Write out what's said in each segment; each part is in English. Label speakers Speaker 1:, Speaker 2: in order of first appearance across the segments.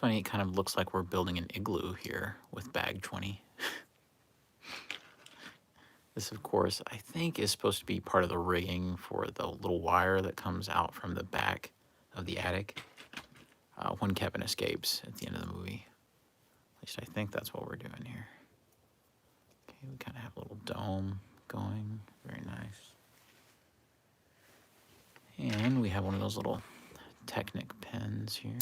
Speaker 1: funny, it kind of looks like we're building an igloo here with bag 20. This, of course, I think is supposed to be part of the rigging for the little wire that comes out from the back of the attic when Kevin escapes at the end of the movie. At least I think that's what we're doing here. Okay, we kind of have a little dome going. Very nice. And we have one of those little Technic pens here.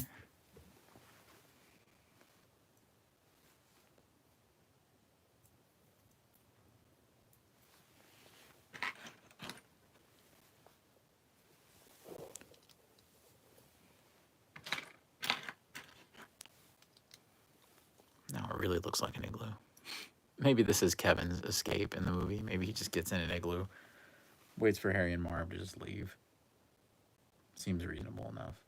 Speaker 1: Now it really looks like an igloo. Maybe this is Kevin's escape in the movie. Maybe he just gets in an igloo, waits for Harry and Marv to just leave. Seems reasonable enough.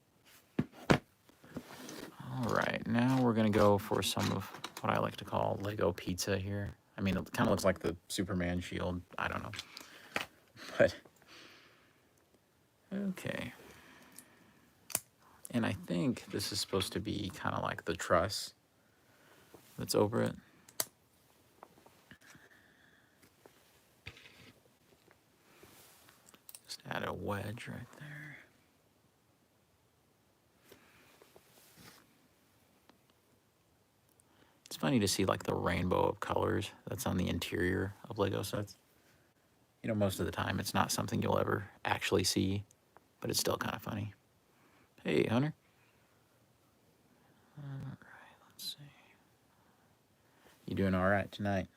Speaker 1: All right, now we're gonna go for some of what I like to call Lego pizza here. I mean, it kind of looks like the Superman shield. I don't know, but okay. And I think this is supposed to be kind of like the truss that's over it. Just add a wedge right there. It's funny to see like the rainbow of colors that's on the interior of Lego sets. You know, most of the time it's not something you'll ever actually see, but it's still kind of funny. Hey, Hunter. All right, let's see. You doing all right tonight?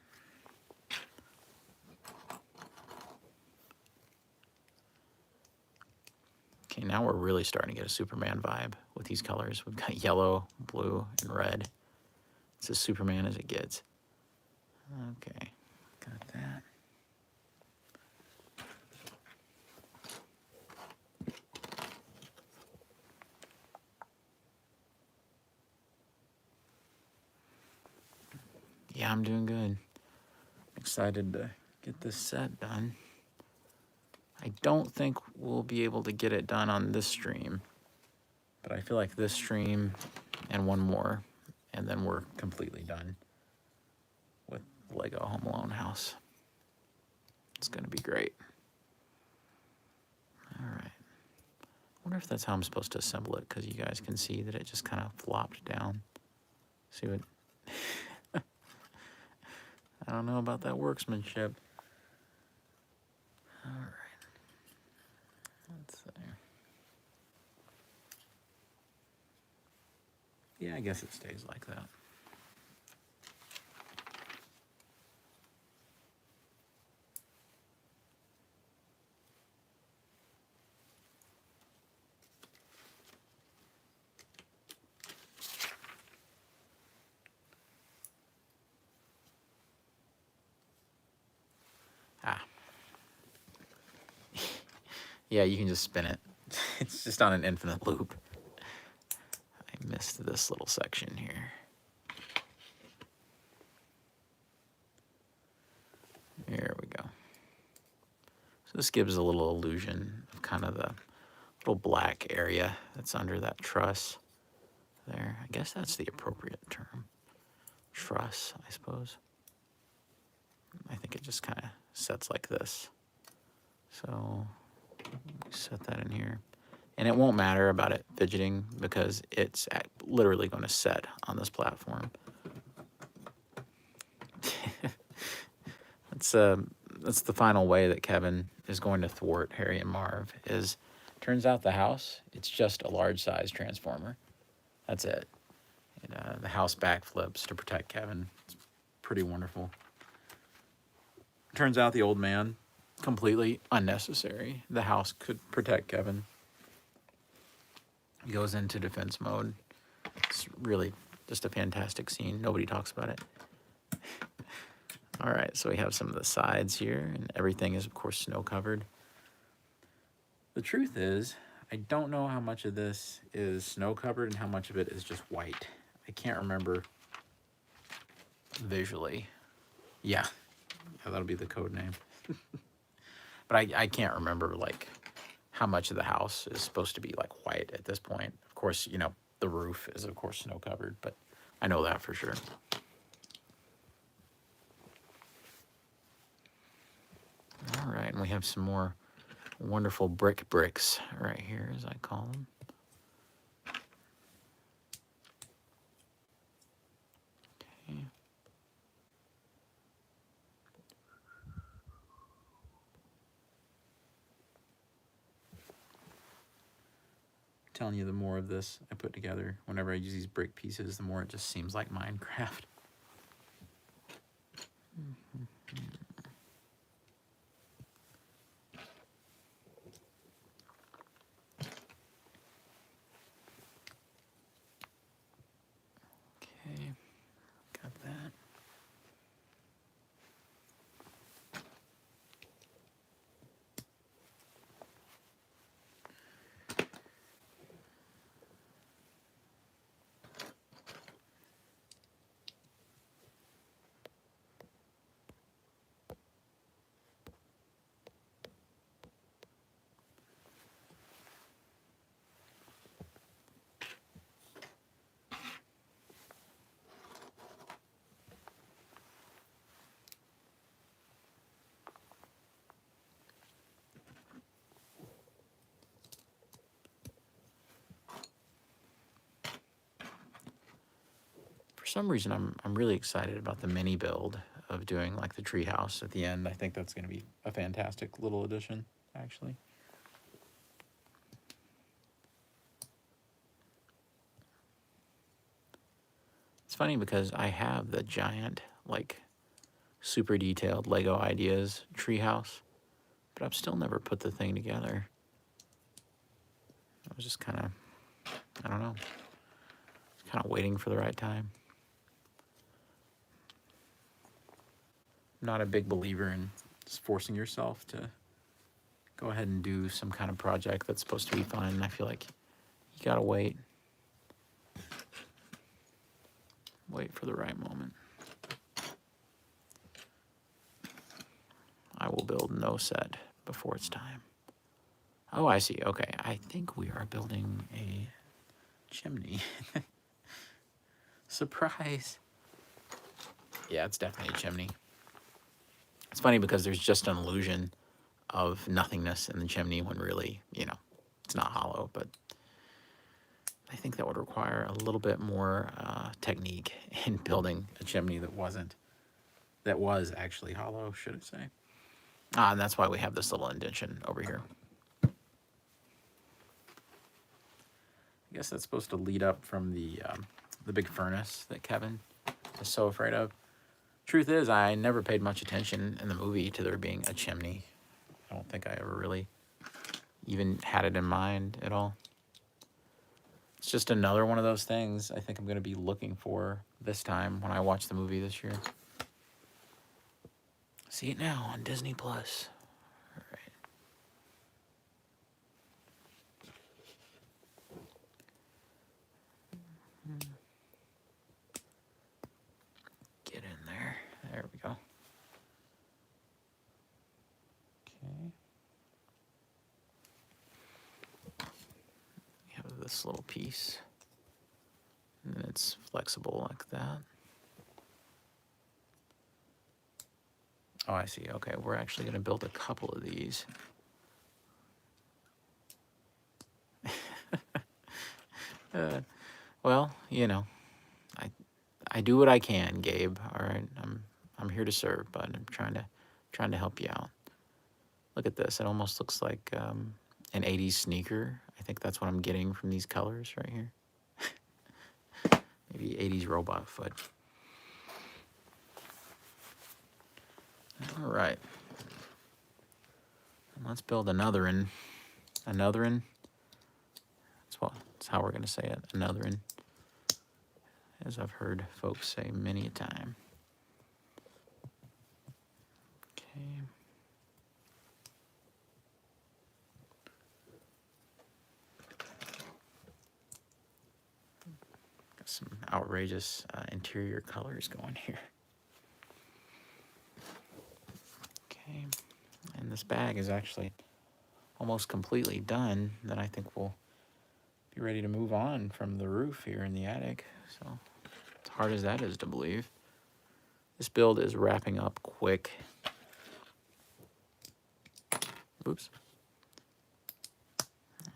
Speaker 1: Okay, now we're really starting to get a Superman vibe with these colors. We've got yellow, blue, and red. It's as Superman as it gets. Okay, got that. Yeah, I'm doing good. Excited to get this set done. I don't think we'll be able to get it done on this stream, but I feel like this stream and one more, and then we're completely done with Lego Home Alone house. It's gonna be great. All right. I wonder if that's how I'm supposed to assemble it, because you guys can see that it just kind of flopped down. See what? I don't know about that workmanship. All right. Let's see. Yeah, I guess it stays like that. Yeah, you can just spin it. It's just on an infinite loop. I missed this little section here. There we go. So this gives a little illusion of kind of the little black area that's under that truss there. I guess that's the appropriate term. Truss, I suppose. I think it just kind of sets like this. So set that in here. And it won't matter about it fidgeting because it's literally going to set on this platform. That's the final way that Kevin is going to thwart Harry and Marv. Turns out the house, it's just a large size transformer. That's it. And, the house backflips to protect Kevin. It's pretty wonderful. Turns out the old man, completely unnecessary. The house could protect Kevin. He goes into defense mode. It's really just a fantastic scene. Nobody talks about it. All right, so we have some of the sides here, and everything is, of course, snow-covered. The truth is, I don't know how much of this is snow-covered and how much of it is just white. I can't remember visually. Yeah, that'll be the code name. But I can't remember, like, how much of the house is supposed to be, like, white at this point. Of course, you know, The roof is, of course, snow covered, but I know that for sure. All right, and we have some more wonderful bricks right here, as I call them. Okay. Telling you, the more of this I put together, whenever I use these brick pieces, the more it just seems like Minecraft. Okay, got that. For some reason, I'm really excited about the mini build of doing like the treehouse at the end. I think that's going to be a fantastic little addition, actually. It's funny because I have the giant, like, super detailed Lego Ideas treehouse, but I've still never put the thing together. I was just kind of, I don't know, kind of waiting for the right time. I'm not a big believer in just forcing yourself to go ahead and do some kind of project that's supposed to be fun. I feel like you gotta wait for the right moment. I will build no set before it's time. Oh, I see. Okay, I think we are building a chimney. Surprise. Yeah, it's definitely a chimney. It's funny because there's just an illusion of nothingness in the chimney when really, you know, it's not hollow, but I think that would require a little bit more technique in building a chimney that was actually hollow, should I say. And that's why we have this little indentation over here. I guess that's supposed to lead up from the big furnace that Kevin is so afraid of. Truth is, I never paid much attention in the movie to there being a chimney. I don't think I ever really even had it in mind at all. It's just another one of those things I think I'm going to be looking for this time when I watch the movie this year. See it now on Disney Plus. All right. Get in there. There we go. Okay. We have this little piece. And then it's flexible like that. Oh, I see. Okay, we're actually going to build a couple of these. Well, you know, I do what I can, Gabe. All right, I'm here to serve, bud. I'm trying to help you out. Look at this. It almost looks like an '80s sneaker. I think that's what I'm getting from these colors right here. Maybe '80s robot foot. All right. Let's build another one. That's how we're gonna say it. Another one, as I've heard folks say many a time. Okay. Got some outrageous interior colors going here. Okay. And this bag is actually almost completely done. Then I think we'll be ready to move on from the roof here in the attic. So as hard as that is to believe, this build is wrapping up quick. Oops.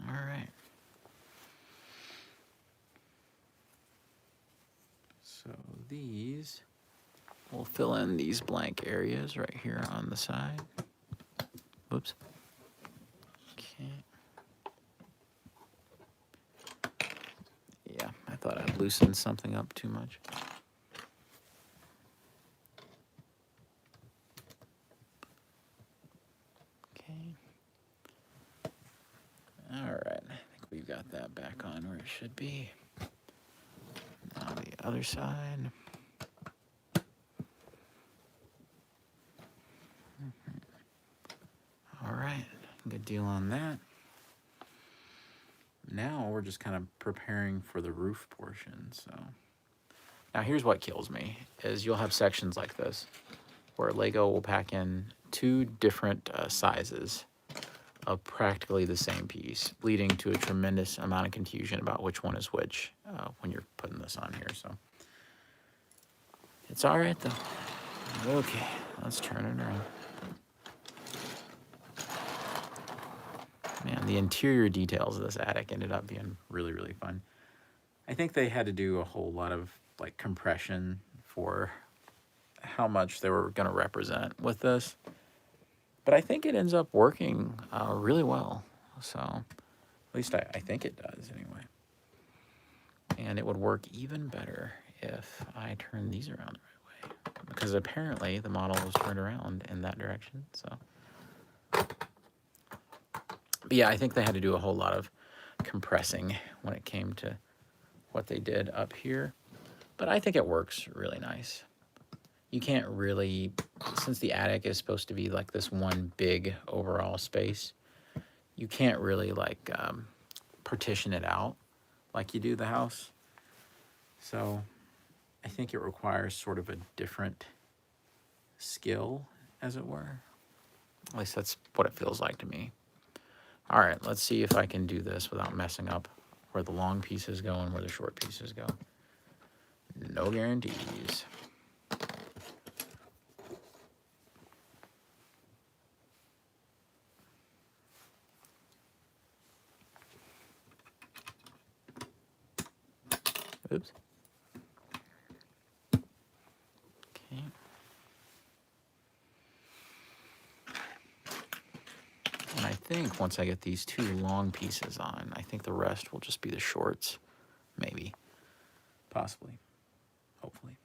Speaker 1: All right. So these, we'll fill in these blank areas right here on the side. Oops. Okay. Yeah, I thought I'd loosened something up too much. Okay. All right, I think we've got that back on where it should be. Now the other side. All right, good deal on that. Now we're just kind of preparing for the roof portion. So now here's what kills me is you'll have sections like this where Lego will pack in two different sizes of practically the same piece, leading to a tremendous amount of confusion about which one is which when you're putting this on here. So it's all right though. Okay, let's turn it around. Man, the interior details of this attic ended up being really, really fun. I think they had to do a whole lot of like compression for how much they were going to represent with this. But I think it ends up working really well. So at least I think it does anyway. And it would work even better if I turn these around the right way. Because apparently the model was turned around in that direction. So, but yeah, I think they had to do a whole lot of compressing when it came to what they did up here. But I think it works really nice. You can't really, since the attic is supposed to be like this one big overall space, you can't really like partition it out like you do the house. So I think it requires sort of a different skill, as it were. At least that's what it feels like to me. All right, let's see if I can do this without messing up where the long pieces go and where the short pieces go. No guarantees. Oops. Okay. And I think once I get these two long pieces on, I think the rest will just be the shorts. Maybe. Possibly. Hopefully.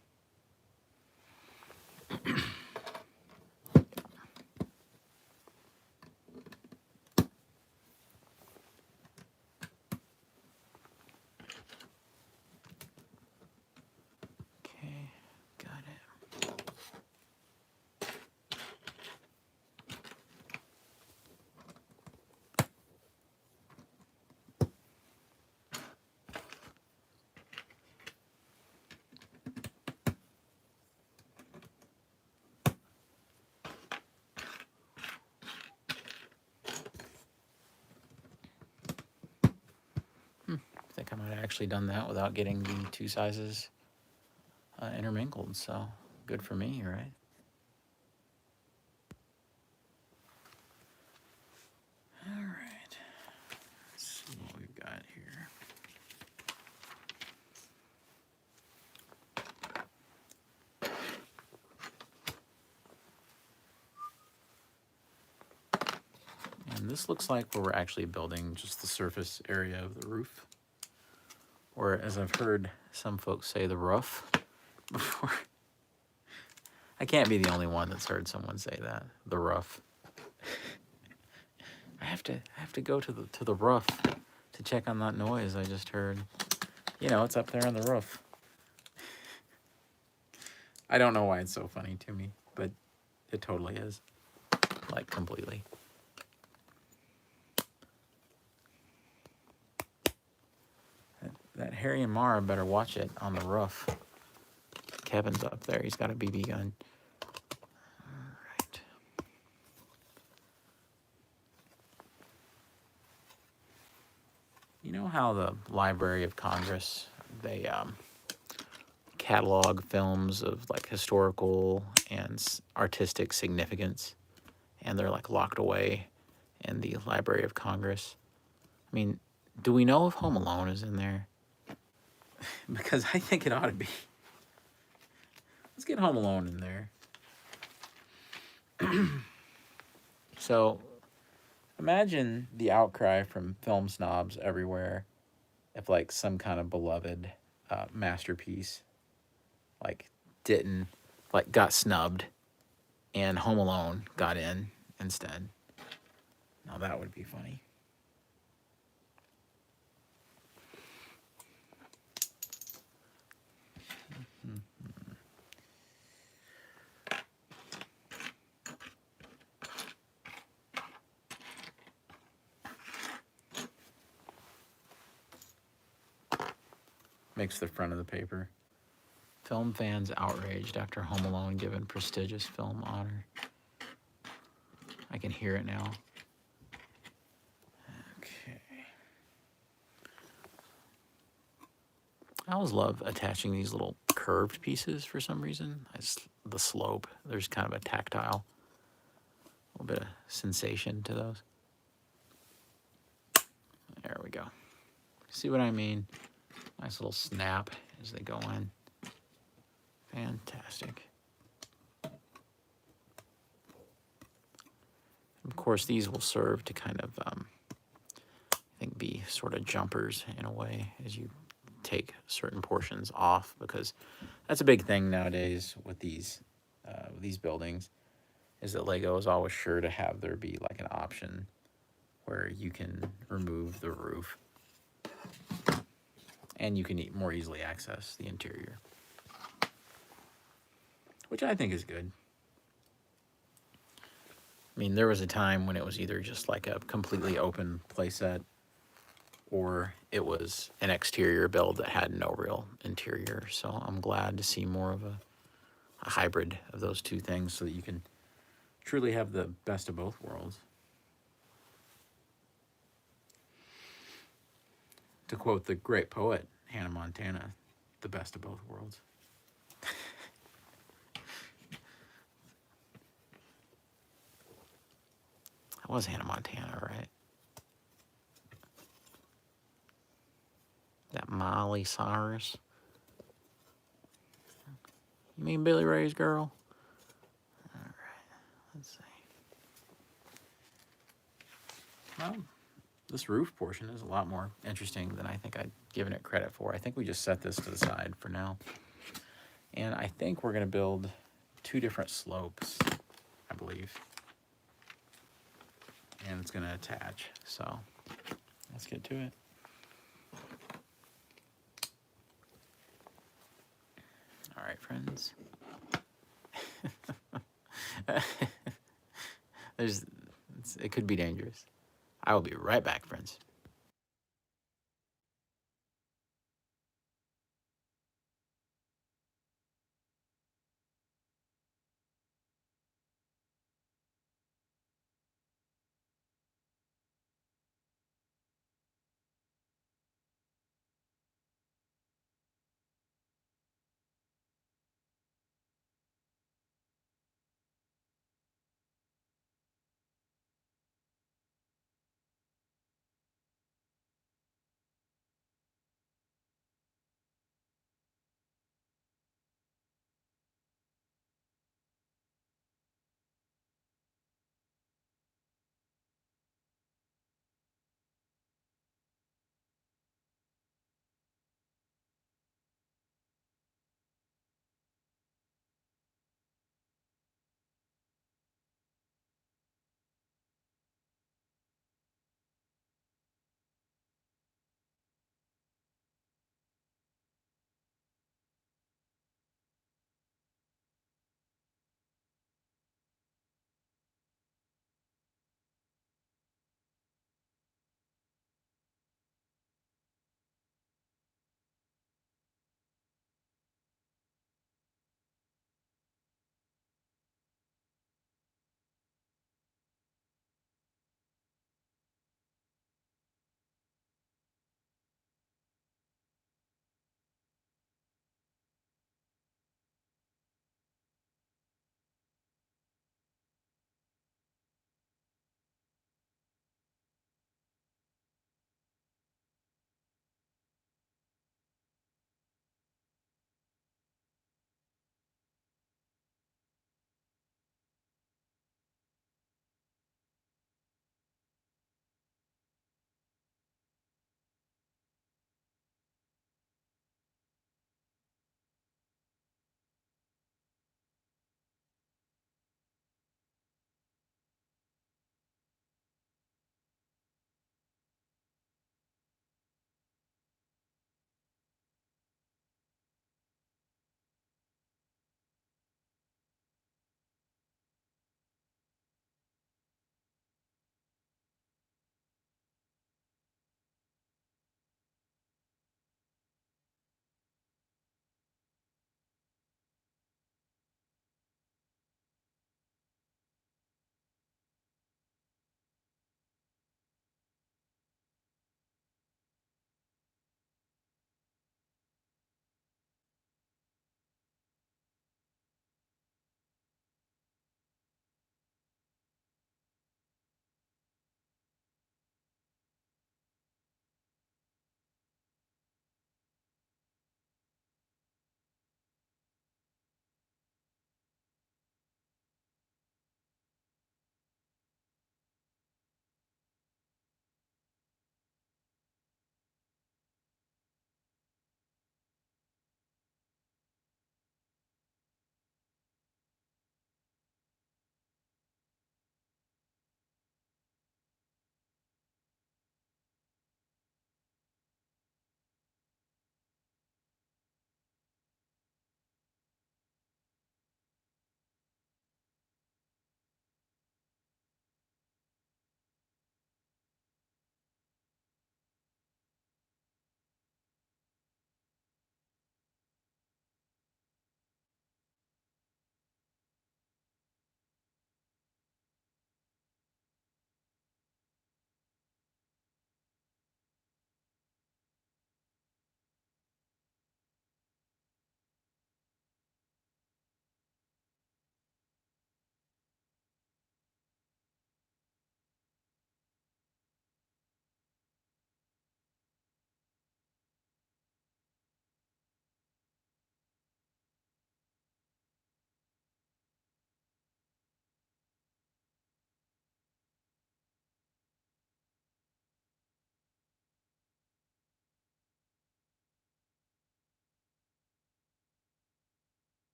Speaker 1: Okay, got it. I think I might have actually done that without getting the two sizes intermingled, so good for me, right? All right, let's see what we've got here. And this looks like where we're actually building just the surface area of the roof. Or as I've heard some folks say, the roof before. I can't be the only one that's heard someone say that, the roof. I have to go to the roof to check on that noise I just heard. You know, it's up there on the roof. I don't know why it's so funny to me, but it totally is. Like, completely. That Harry and Mara better watch it on the roof. Kevin's up there. He's got a BB gun. All right. You know how the Library of Congress, they catalog films of like historical and artistic significance, and they're like locked away in the Library of Congress. I mean, do we know if Home Alone is in there? Because I think it ought to be. Let's get Home Alone in there. So imagine the outcry from film snobs everywhere if like some kind of beloved masterpiece like didn't, like, got snubbed and Home Alone got in instead. Now that would be funny. Makes the front of the paper. Film fans outraged after Home Alone given prestigious film honor. I can hear it now. Okay. I always love attaching these little curved pieces for some reason. The slope, there's kind of a tactile, a little bit of sensation to those. There we go. See what I mean? Nice little snap as they go in. Fantastic. Of course, these will serve to kind of, I think, be sort of jumpers in a way as you take certain portions off, because that's a big thing nowadays with these buildings, is that Lego is always sure to have there be like an option where you can remove the roof and you can more easily access the interior, which I think is good. I mean, there was a time when it was either just like a completely open playset or it was an exterior build that had no real interior. So I'm glad to see more of a hybrid of those two things so that you can truly have the best of both worlds. To quote the great poet Hannah Montana, the best of both worlds. That was Hannah Montana, right? That Miley Cyrus. You mean Billy Ray's girl? All right, let's see. Well, this roof portion is a lot more interesting than I think I'd given it credit for. I think we just set this to the side for now. And I think we're going to build two different slopes, I believe. And it's going to attach. So let's get to it. All right, friends. It could be dangerous. I will be right back, friends.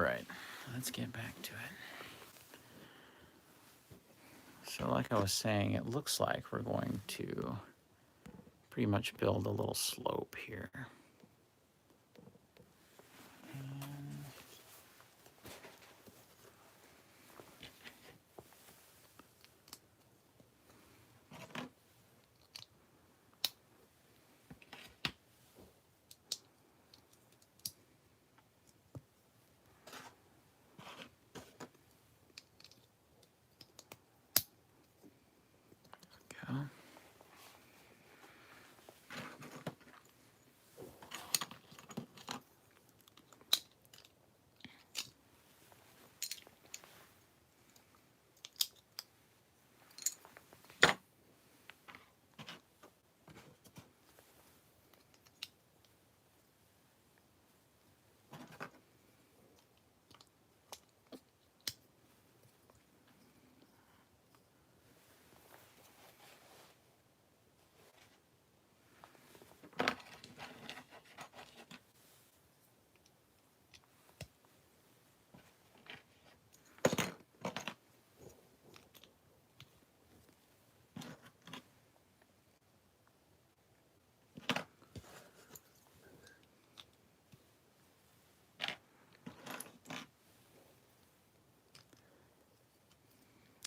Speaker 1: right, let's get back to it. So like I was saying, it looks like we're going to pretty much build a little slope here. Go.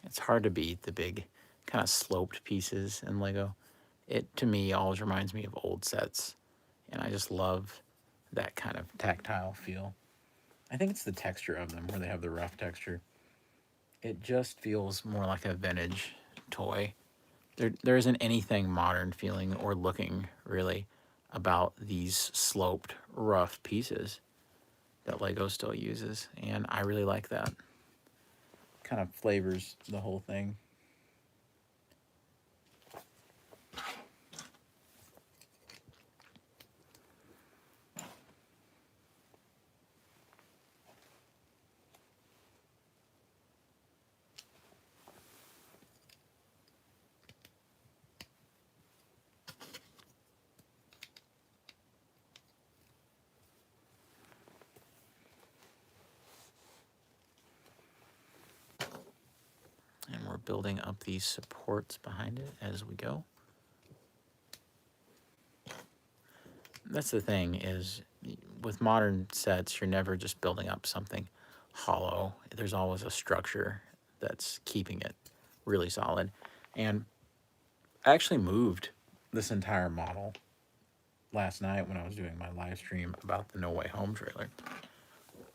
Speaker 1: It's hard to beat the big kind of sloped pieces in Lego. It, to me, always reminds me of old sets, and I just love that kind of tactile feel. I think it's the texture of them where they have the rough texture. It just feels more like a vintage toy. There isn't anything modern feeling or looking, really, about these sloped, rough pieces that Lego still uses, and I really like that. Kind of flavors the whole thing. And we're building up these supports behind it as we go. That's the thing is, with modern sets, you're never just building up something hollow. There's always a structure that's keeping it really solid. And I actually moved this entire model last night when I was doing my live stream about the No Way Home trailer.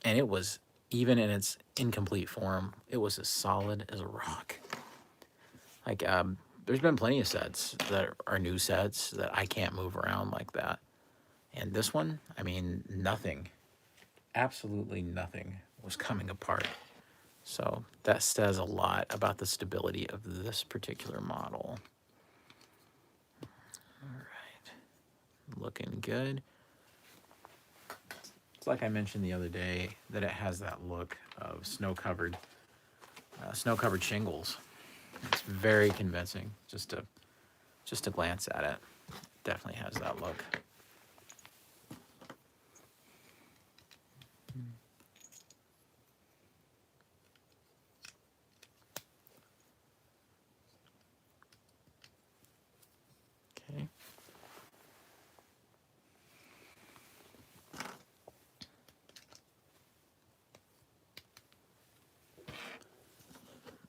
Speaker 1: And it was, even in its incomplete form, it was as solid as a rock. Like, there's been plenty of sets that are new sets that I can't move around like that. And this one, I mean, nothing, absolutely nothing was coming apart. So that says a lot about the stability of this particular model. All right, looking good. It's like I mentioned the other day that it has that look of snow-covered shingles. It's very convincing just to glance at it. Definitely has that look. Okay.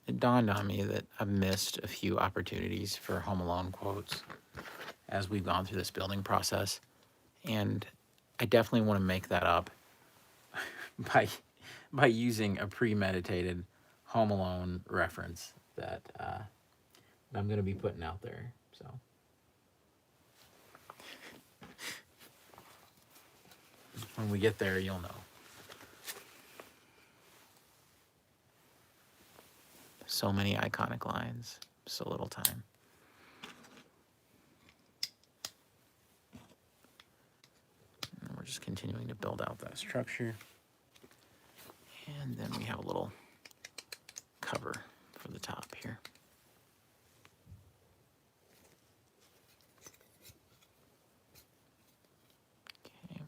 Speaker 1: It dawned on me that I've missed a few opportunities for Home Alone quotes as we've gone through this building process. And I definitely want to make that up by using a premeditated Home Alone reference that I'm going to be putting out there. So when we get there, you'll know. So many iconic lines, so little time. And we're just continuing to build out that structure. And then we have a little cover for the top here. Okay.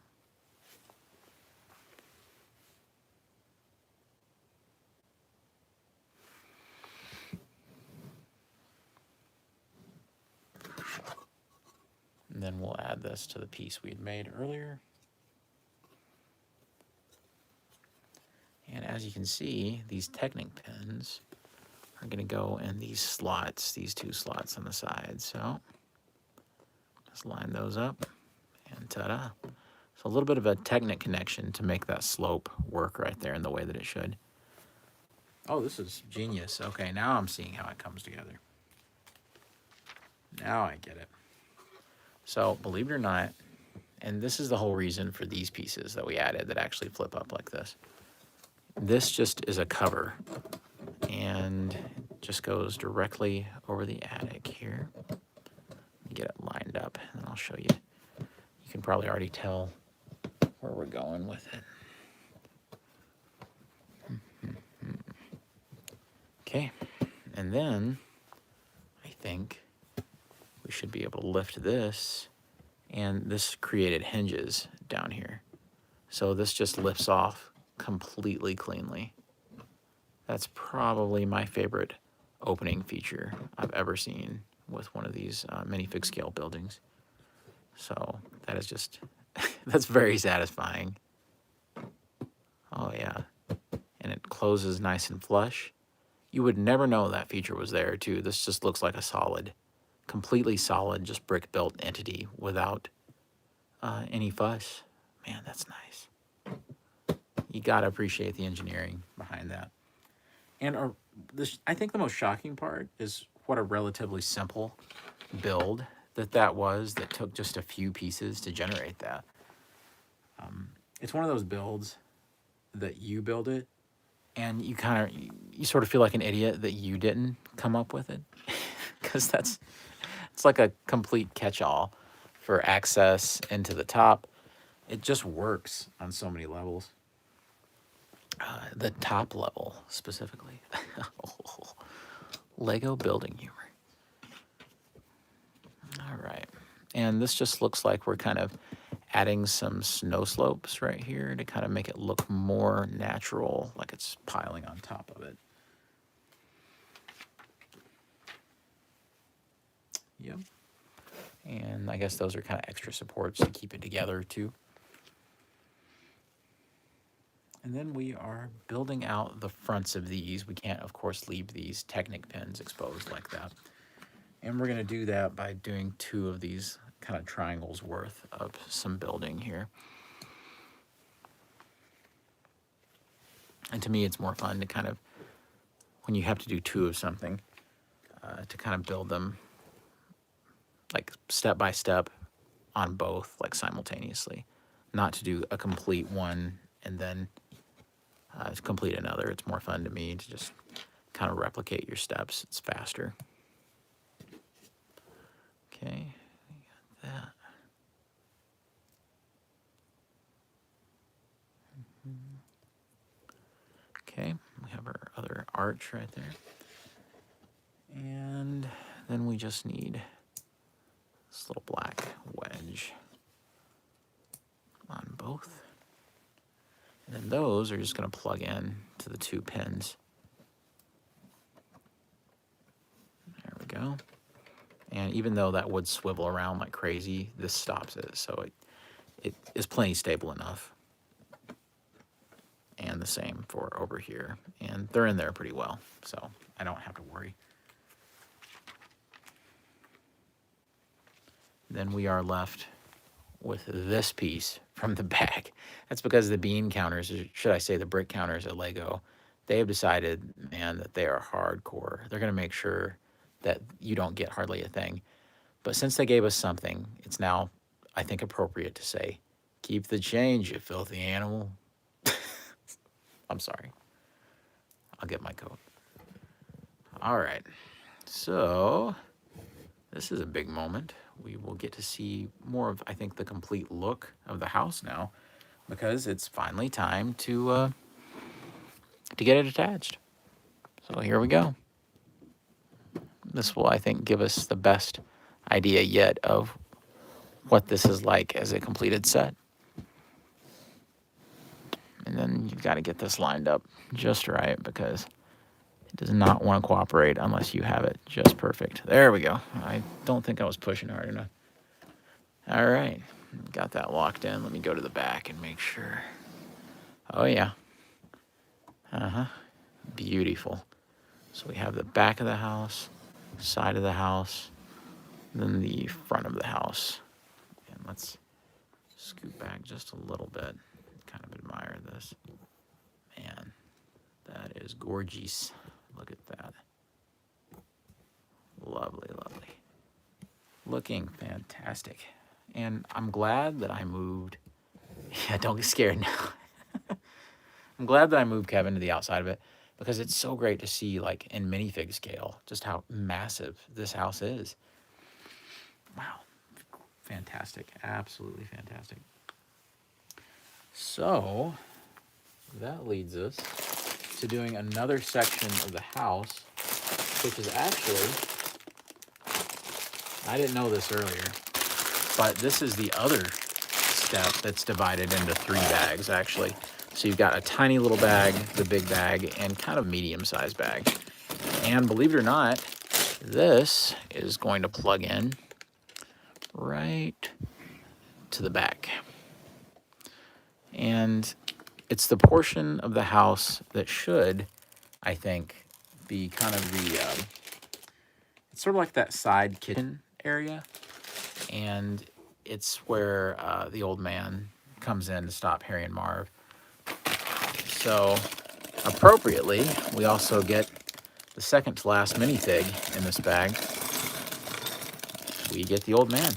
Speaker 1: then we'll add this to the piece we'd made earlier. And as you can see, these Technic pins are going to go in these slots, these two slots on the side. So just line those up, and ta-da. So a little bit of a Technic connection to make that slope work right there in the way that it should. Oh, this is genius. Okay, now I'm seeing how it comes together. Now I get it. So believe it or not, and this is the whole reason for these pieces that we added that actually flip up like this. This just is a cover, and it just goes directly over the attic here. Get it lined up, and I'll show you. You can probably already tell where we're going with it. Okay, and then I think we should be able to lift this, and this created hinges down here. So this just lifts off completely cleanly. That's probably my favorite opening feature I've ever seen with one of these minifig scale buildings. So that is just, that's very satisfying. Oh yeah, and it closes nice and flush. You would never know that feature was there too. This just looks like a solid, completely solid, just brick built entity without any fuss. Man, that's nice. You gotta appreciate the engineering behind that. And I think the most shocking part is what a relatively simple build that was that took just a few pieces to generate that. It's one of those builds that you build it and you sort of feel like an idiot that you didn't come up with it, because it's like a complete catch-all for access into the top. It just works on so many levels. The top level specifically. Lego building humor. All right, and this just looks like we're kind of adding some snow slopes right here to kind of make it look more natural, like it's piling on top of it. Yep. And I guess those are kind of extra supports to keep it together too. And then we are building out the fronts of these. We can't, of course, leave these Technic pins exposed like that. And we're going to do that by doing 2 of these kind of triangles worth of some building here. And to me, it's more fun to kind of, when you have to do 2 of something, to kind of build them like step by step on both, like simultaneously. Not to do a complete one and then complete another. It's more fun to me to just kind of replicate your steps. It's faster. Okay, we got that. Okay, we have our other arch right there. And then we just need this little black wedge on both. And then those are just going to plug in to the 2 pins. There we go. And even though that would swivel around like crazy, this stops it. So it is plenty stable enough. And the same for over here. And they're in there pretty well, so I don't have to worry. Then we are left with this piece from the back. That's because the bean counters, or should I say the brick counters at Lego, they have decided, man, that they are hardcore. They're going to make sure that you don't get hardly a thing. But since they gave us something, it's now, I think, appropriate to say, keep the change, you filthy animal. I'm sorry. I'll get my coat. All right. So this is a big moment. We will get to see more of, I think, the complete look of the house now, because it's finally time to get it attached. So here we go. This will, I think, give us the best idea yet of what this is like as a completed set. And then you've got to get this lined up just right, because it does not want to cooperate unless you have it just perfect. There we go. I don't think I was pushing hard enough. All right, got that locked in. Let me go to the back and make sure. Oh yeah. Beautiful. So we have the back of the house, side of the house, then the front of the house. And let's scoot back just a little bit. Kind of admire this. Man, that is gorgeous. Look at that. Lovely, lovely. Looking fantastic. And I'm glad that I moved. Yeah, don't get scared now. I'm glad that I moved Kevin to the outside of it because it's so great to see, like, in minifig scale, just how massive this house is. Wow. Fantastic. Absolutely fantastic. So, that leads us to doing another section of the house, which is actually, I didn't know this earlier, but this is the other step that's divided into 3 bags, actually. So you've got a tiny little bag, the big bag, and kind of medium-sized bag. And believe it or not, this is going to plug in right to the back. And it's the portion of the house that should, I think, be kind of the, it's sort of like that side kitchen area. And it's where the old man comes in to stop Harry and Marv. So, appropriately, we also get the second to last minifig in this bag. We get the old man.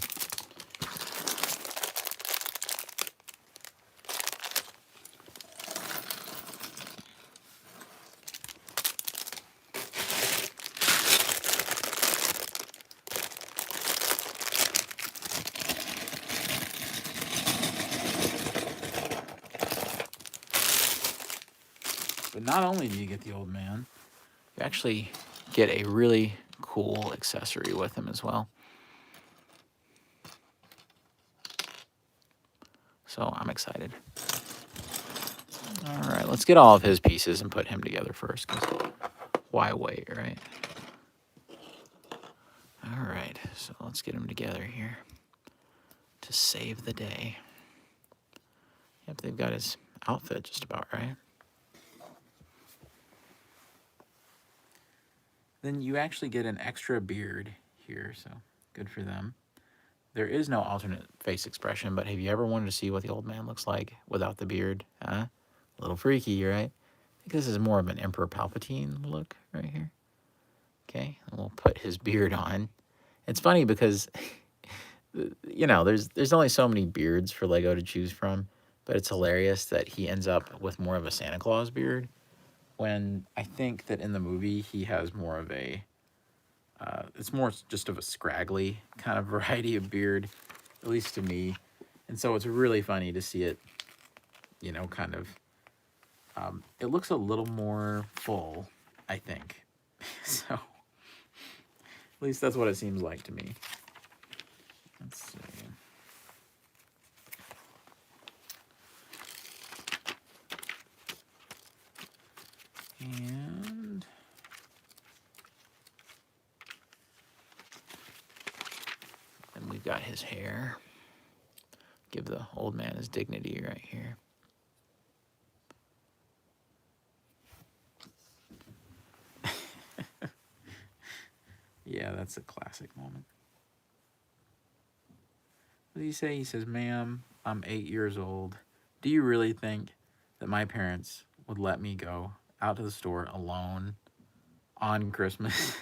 Speaker 1: But not only do you get the old man, you actually get a really cool accessory with him as well. So I'm excited. All right, let's get all of his pieces and put him together first. 'Cause why wait, right? All right, so let's get him together here to save the day. Yep, they've got his outfit just about right. Then you actually get an extra beard here, so good for them. There is no alternate face expression, but have you ever wanted to see what the old man looks like without the beard? Huh? A little freaky, right? I think this is more of an Emperor Palpatine look right here. Okay, and we'll put his beard on. It's funny because, you know, there's only so many beards for Lego to choose from, but it's hilarious that he ends up with more of a Santa Claus beard when I think that in the movie he has more of a, it's more just of a scraggly kind of variety of beard, at least to me. And so it's really funny to see it, you know, kind of, it looks a little more full, I think. So, at least that's what it seems like to me. Let's see. And then we've got his hair. Give the old man his dignity right here. Yeah, that's a classic moment. What does he say? He says, "Ma'am, I'm 8 years old. Do you really think that my parents would let me go out to the store alone on Christmas?"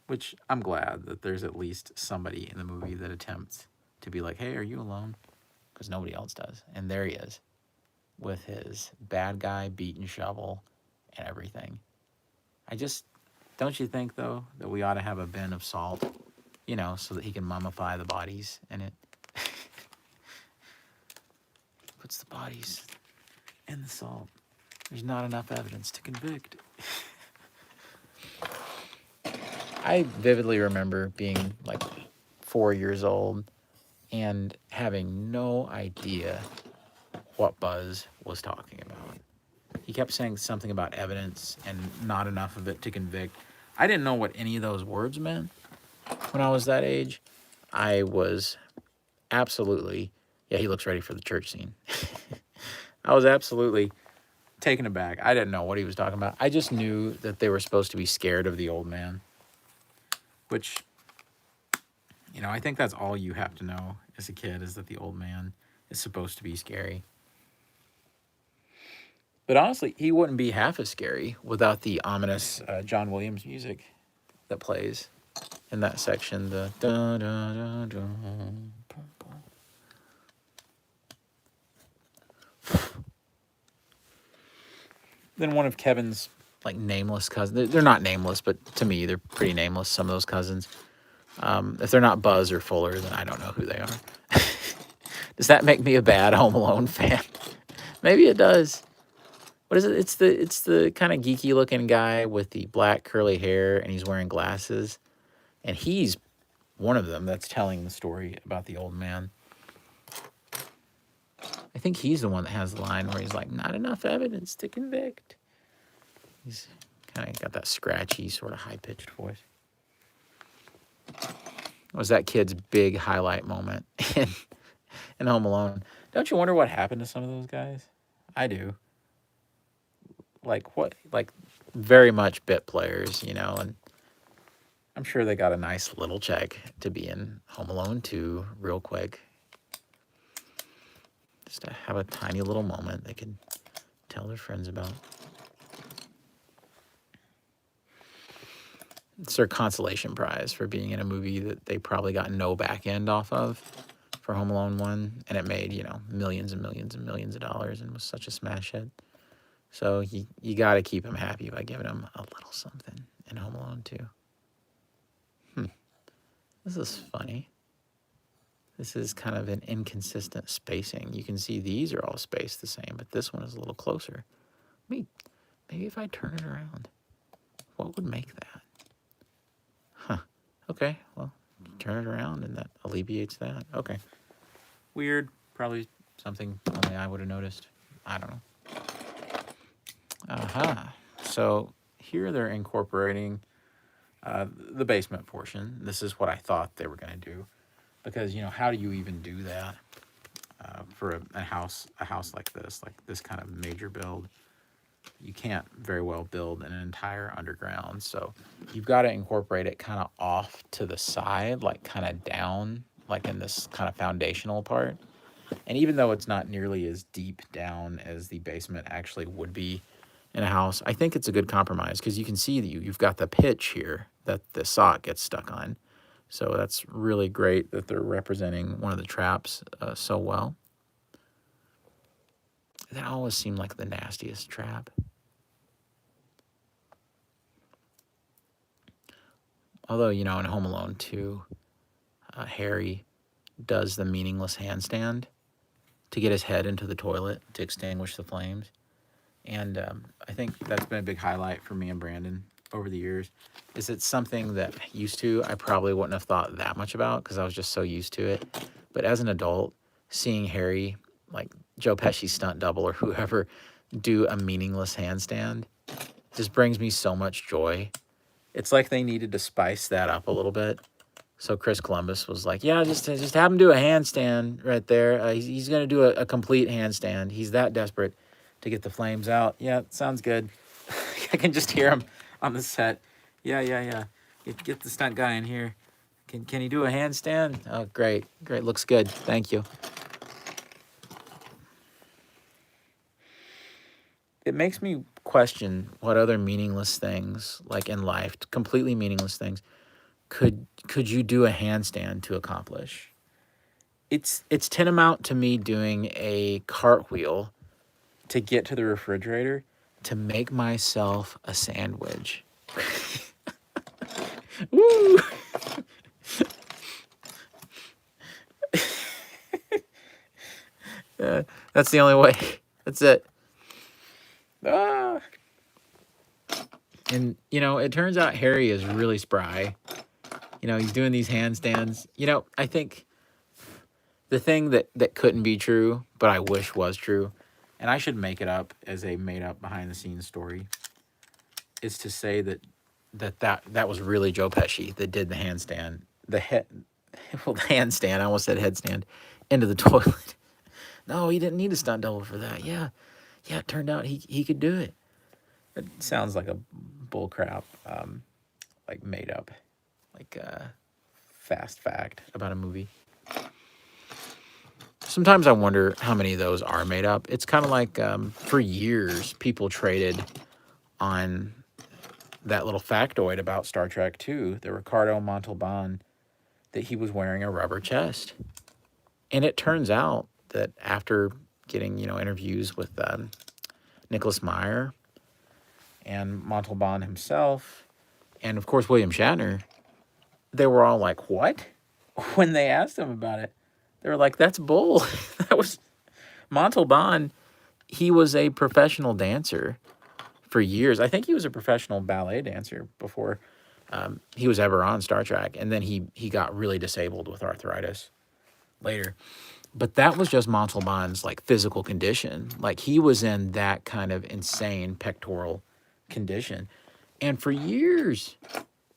Speaker 1: Which I'm glad that there's at least somebody in the movie that attempts to be like, "Hey, are you alone?" Because nobody else does. And there he is with his bad guy beaten shovel and everything. Don't you think, though, that we ought to have a bin of salt, you know, so that he can mummify the bodies in it? Puts the bodies in the salt. There's not enough evidence to convict. I vividly remember being like 4 years old and having no idea what Buzz was talking about. He kept saying something about evidence and not enough of it to convict. I didn't know what any of those words meant, when I was that age, I was absolutely, yeah, he looks ready for the church scene. I was absolutely taken aback. I didn't know what he was talking about. I just knew that they were supposed to be scared of the old man, which, you know, I think that's all you have to know as a kid is that the old man is supposed to be scary. But honestly, he wouldn't be half as scary without the ominous John Williams music that plays in that section. The da da da da. Then one of Kevin's like nameless cousins. They're not nameless, but to me they're pretty nameless. Some of those cousins. If they're not Buzz or Fuller, then I don't know who they are. Does that make me a bad Home Alone fan? Maybe it does. What is it? It's the kind of geeky looking guy with the black curly hair, and he's wearing glasses, and he's one of them that's telling the story about the old man. I think he's the one that has the line where he's like, "Not enough evidence to convict." He's kind of got that scratchy, sort of high pitched voice. It was that kid's big highlight moment in Home Alone. Don't you wonder what happened to some of those guys? I do. Like what? Like very much bit players, you know, and I'm sure they got a nice little check to be in Home Alone 2 real quick. Just to have a tiny little moment they could tell their friends about. It's their consolation prize for being in a movie that they probably got no back end off of for Home Alone 1, and it made, you know, millions and millions and millions of dollars and was such a smash hit. So you got to keep them happy by giving them a little something in Home Alone 2. This is funny. This is kind of an inconsistent spacing. You can see these are all spaced the same, but this one is a little closer. Maybe if I turn it around, what would make that? Huh. Okay, well, turn it around and that alleviates that. Okay. Weird. Probably something only I would have noticed. I don't know. Aha. So here they're incorporating the basement portion. This is what I thought they were going to do. Because, you know, how do you even do that for a house like this kind of major build? You can't very well build an entire underground. So you've got to incorporate it kind of off to the side, like kind of down, like in this kind of foundational part. And even though it's not nearly as deep down as the basement actually would be in a house, I think it's a good compromise because you can see that you've got the pitch here that the sock gets stuck on. So that's really great that they're representing one of the traps so well. That always seemed like the nastiest trap. Although, you know, in Home Alone 2, Harry does the meaningless handstand to get his head into the toilet to extinguish the flames. And I think that's been a big highlight for me and Brandon over the years. Is it something that used to I probably wouldn't have thought that much about because I was just so used to it. But as an adult, seeing Harry, like Joe Pesci's stunt double or whoever, do a meaningless handstand just brings me so much joy. It's like they needed to spice that up a little bit. So Chris Columbus was like, yeah, just have him do a handstand right there. He's going to do a complete handstand. He's that desperate to get the flames out. Yeah, sounds good. I can just hear him on the set. Yeah. Get the stunt guy in here. Can he do a handstand? Oh, great. Looks good. Thank you. It makes me question what other meaningless things, like in life, completely meaningless things, could you do a handstand to accomplish? It's tantamount to me doing a cartwheel to get to the refrigerator to make myself a sandwich. Woo! That's the only way. That's it. Ah. And, you know, it turns out Harry is really spry. You know, he's doing these handstands. You know, I think the thing that couldn't be true, but I wish was true, and I should make it up as a made-up behind-the-scenes story, is to say that that was really Joe Pesci that did the handstand, the handstand. I almost said headstand into the toilet. No, he didn't need a stunt double for that. Yeah, yeah. It turned out he could do it. It sounds like a bull crap, like made up, like fast fact about a movie. Sometimes I wonder how many of those are made up. It's kind of like for years people traded on that little factoid about Star Trek 2, the Ricardo Montalban, that he was wearing a rubber chest. And it turns out that after getting, interviews with Nicholas Meyer and Montalban himself, and of course William Shatner, they were all like, "What?" When they asked him about it, they were like, "That's bull." That was Montalban. He was a professional dancer for years. I think he was a professional ballet dancer before he was ever on Star Trek, and then he got really disabled with arthritis later. But that was just Montalban's like physical condition. Like he was in that kind of insane pectoral condition, and for years,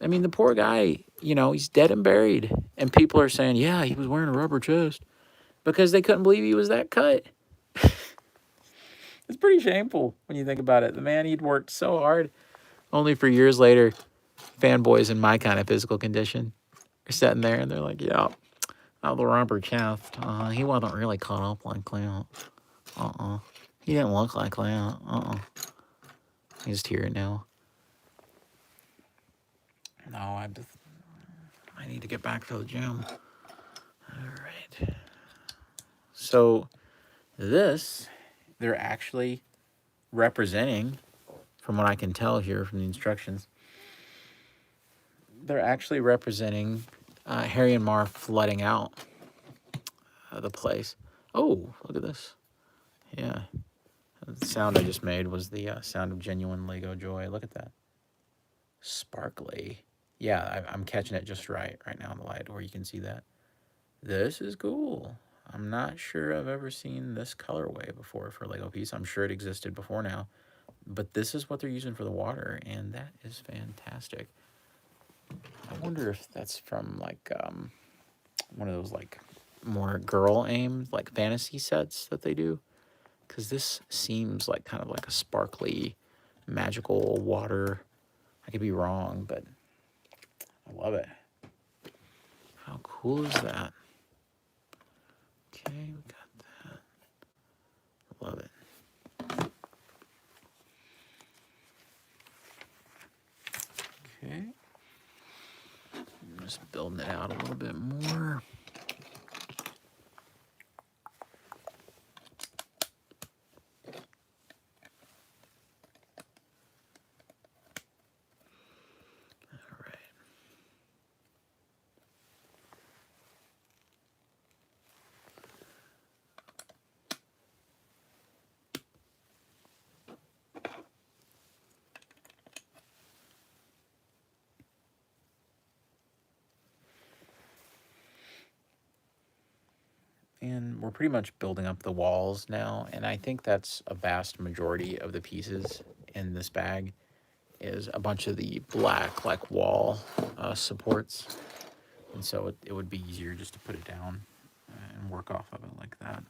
Speaker 1: I mean, the poor guy, he's dead and buried, and people are saying, yeah, he was wearing a rubber chest because they couldn't believe he was that cut. It's pretty shameful when you think about it. The man, he'd worked so hard, only for years later, fanboys in my kind of physical condition are sitting there and they're like, yeah, oh, the rubber chest, he wasn't really cut up like that. He didn't look like that. I just hear it now. No, I need to get back to the gym. All right. So they're actually representing, from what I can tell here from the instructions, they're actually representing Harry and Marv flooding out the place. Oh, look at this. Yeah. The sound I just made was the sound of genuine Lego joy. Look at that. Sparkly. Yeah, I'm catching it just right now in the light where you can see that. This is cool. I'm not sure I've ever seen this colorway before for a Lego piece. I'm sure it existed before now. But this is what they're using for the water, and that is fantastic. I wonder if that's from like one of those like more girl aimed like fantasy sets that they do, because this seems like kind of like a sparkly magical water. I could be wrong, but I love it. How cool is that? Okay, we got that. Love it. Okay, I'm just building it out a little bit more. And we're pretty much building up the walls now, and I think that's a vast majority of the pieces in this bag is a bunch of the black like wall supports, and so it would be easier just to put it down and work off of it like that.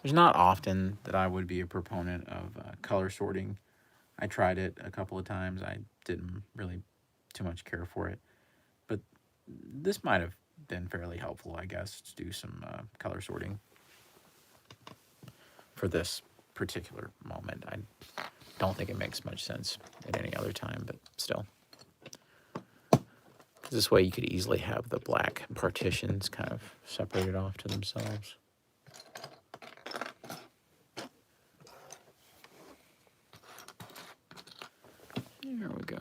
Speaker 1: There's not often that I would be a proponent of color sorting. I tried it a couple of times. I didn't really too much care for it. But this might have been fairly helpful, I guess, to do some color sorting for this particular moment. I don't think it makes much sense at any other time, but still. This way you could easily have the black partitions kind of separated off to themselves. There we go.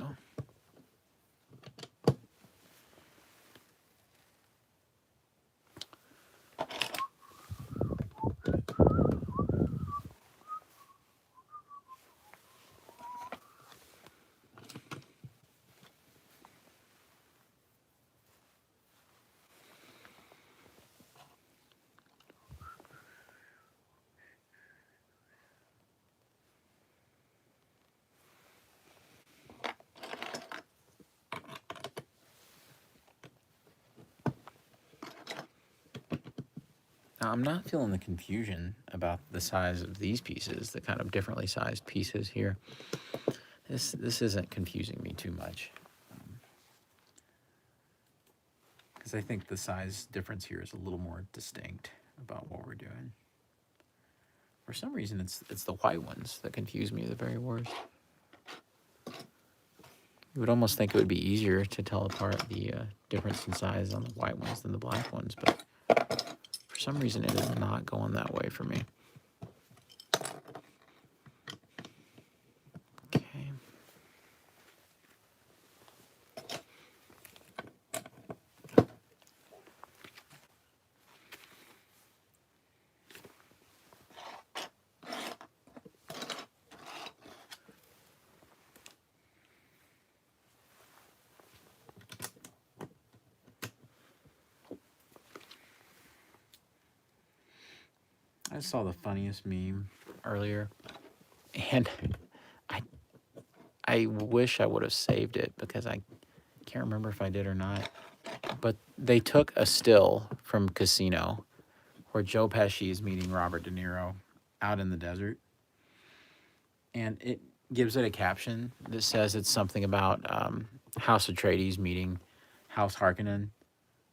Speaker 1: Now, I'm not feeling the confusion about the size of these pieces, the kind of differently sized pieces here. This isn't confusing me too much. Because I think the size difference here is a little more distinct about what we're doing. For some reason, it's the white ones that confuse me the very worst. You would almost think it would be easier to tell apart the difference in size on the white ones than the black ones, but for some reason it is not going that way for me. Okay. I saw the funniest meme earlier, and I wish I would have saved it because I can't remember if I did or not. But they took a still from Casino where Joe Pesci is meeting Robert De Niro out in the desert, and it gives it a caption that says it's something about House Atreides meeting House Harkonnen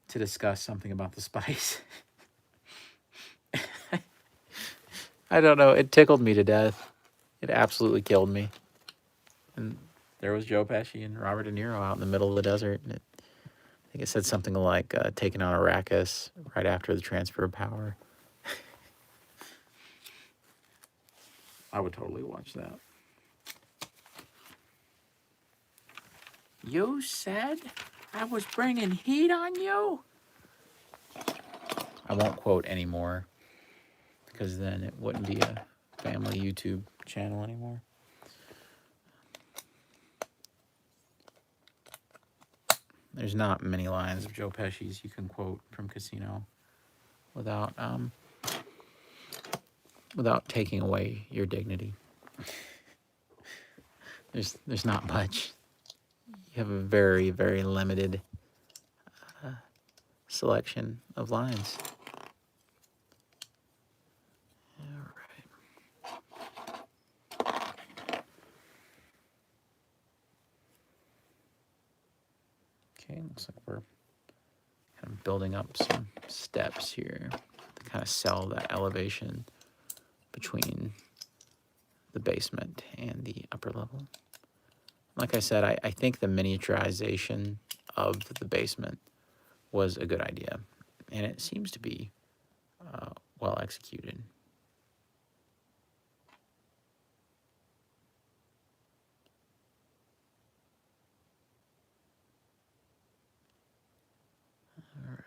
Speaker 1: to discuss something about the spice. I don't know. It tickled me to death. It absolutely killed me. And there was Joe Pesci and Robert De Niro out in the middle of the desert. And I think it said something like taking on Arrakis right after the transfer of power. I would totally watch that. You said I was bringing heat on you? I won't quote anymore because then it wouldn't be a family YouTube channel anymore. There's not many lines of Joe Pesci's you can quote from Casino without taking away your dignity. There's not much. You have a very, very limited selection of lines. All right. Okay, looks like we're kind of building up some steps here to kind of sell that elevation between the basement and the upper level. Like I said, I think the miniaturization of the basement was a good idea, and it seems to be well executed. All right.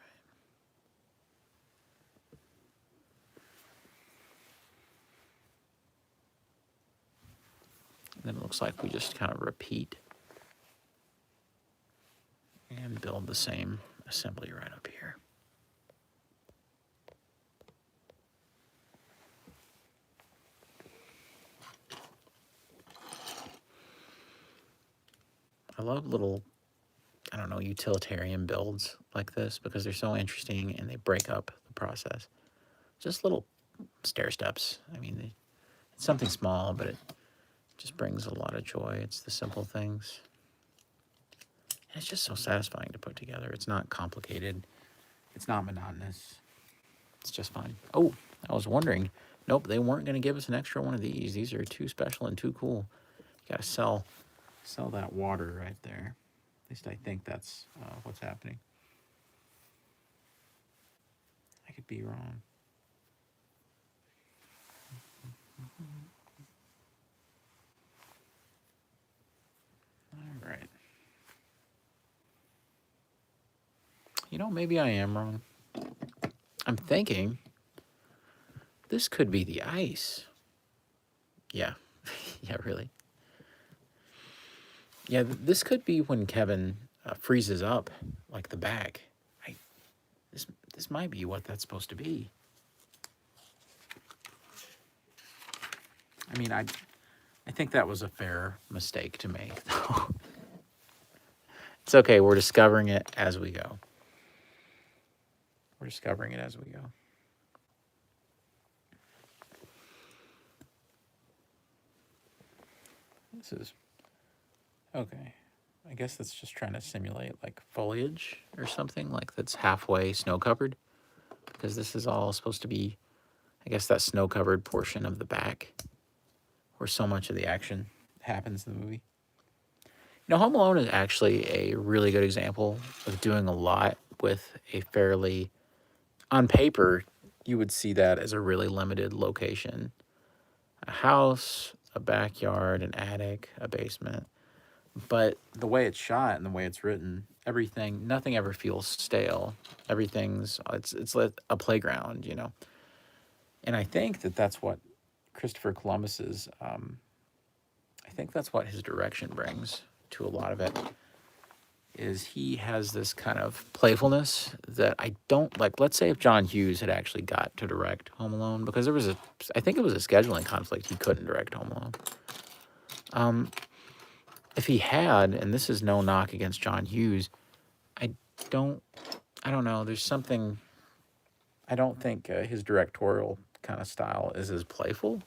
Speaker 1: And then it looks like we just kind of repeat and build the same assembly right up here. I love little, I don't know, utilitarian builds like this because they're so interesting and they break up the process. Just little stair steps. I mean, it's something small, but it just brings a lot of joy. It's the simple things. And it's just so satisfying to put together. It's not complicated. It's not monotonous. It's just fine. Oh, I was wondering. Nope, they weren't going to give us an extra one of these. These are too special and too cool. You got to sell that water right there. At least I think that's what's happening. I could be wrong. All right. You know, maybe I am wrong. I'm thinking this could be the ice. Yeah. Yeah, really. Yeah, this could be when Kevin freezes up, like the back. This might be what that's supposed to be. I mean, I think that was a fair mistake to make, though. It's okay. We're discovering it as we go. We're discovering it as we go. This is okay. I guess that's just trying to simulate like foliage or something like that's halfway snow covered, because this is all supposed to be, I guess, that snow covered portion of the back where so much of the action happens in the movie. You know, Home Alone is actually a really good example of doing a lot with a fairly, on paper, you would see that as a really limited location. A house, a backyard, an attic, a basement. But the way it's shot and the way it's written, everything, nothing ever feels stale. Everything's, it's like a playground, you know. And I think that that's what Christopher Columbus's, I think that's what his direction brings to a lot of it, is he has this kind of playfulness that I don't like. Let's say if John Hughes had actually got to direct Home Alone, because there was a, I think it was a scheduling conflict. He couldn't direct Home Alone. If he had, and this is no knock against John Hughes, I don't, I don't know. There's something, I don't think his directorial kind of style is as playful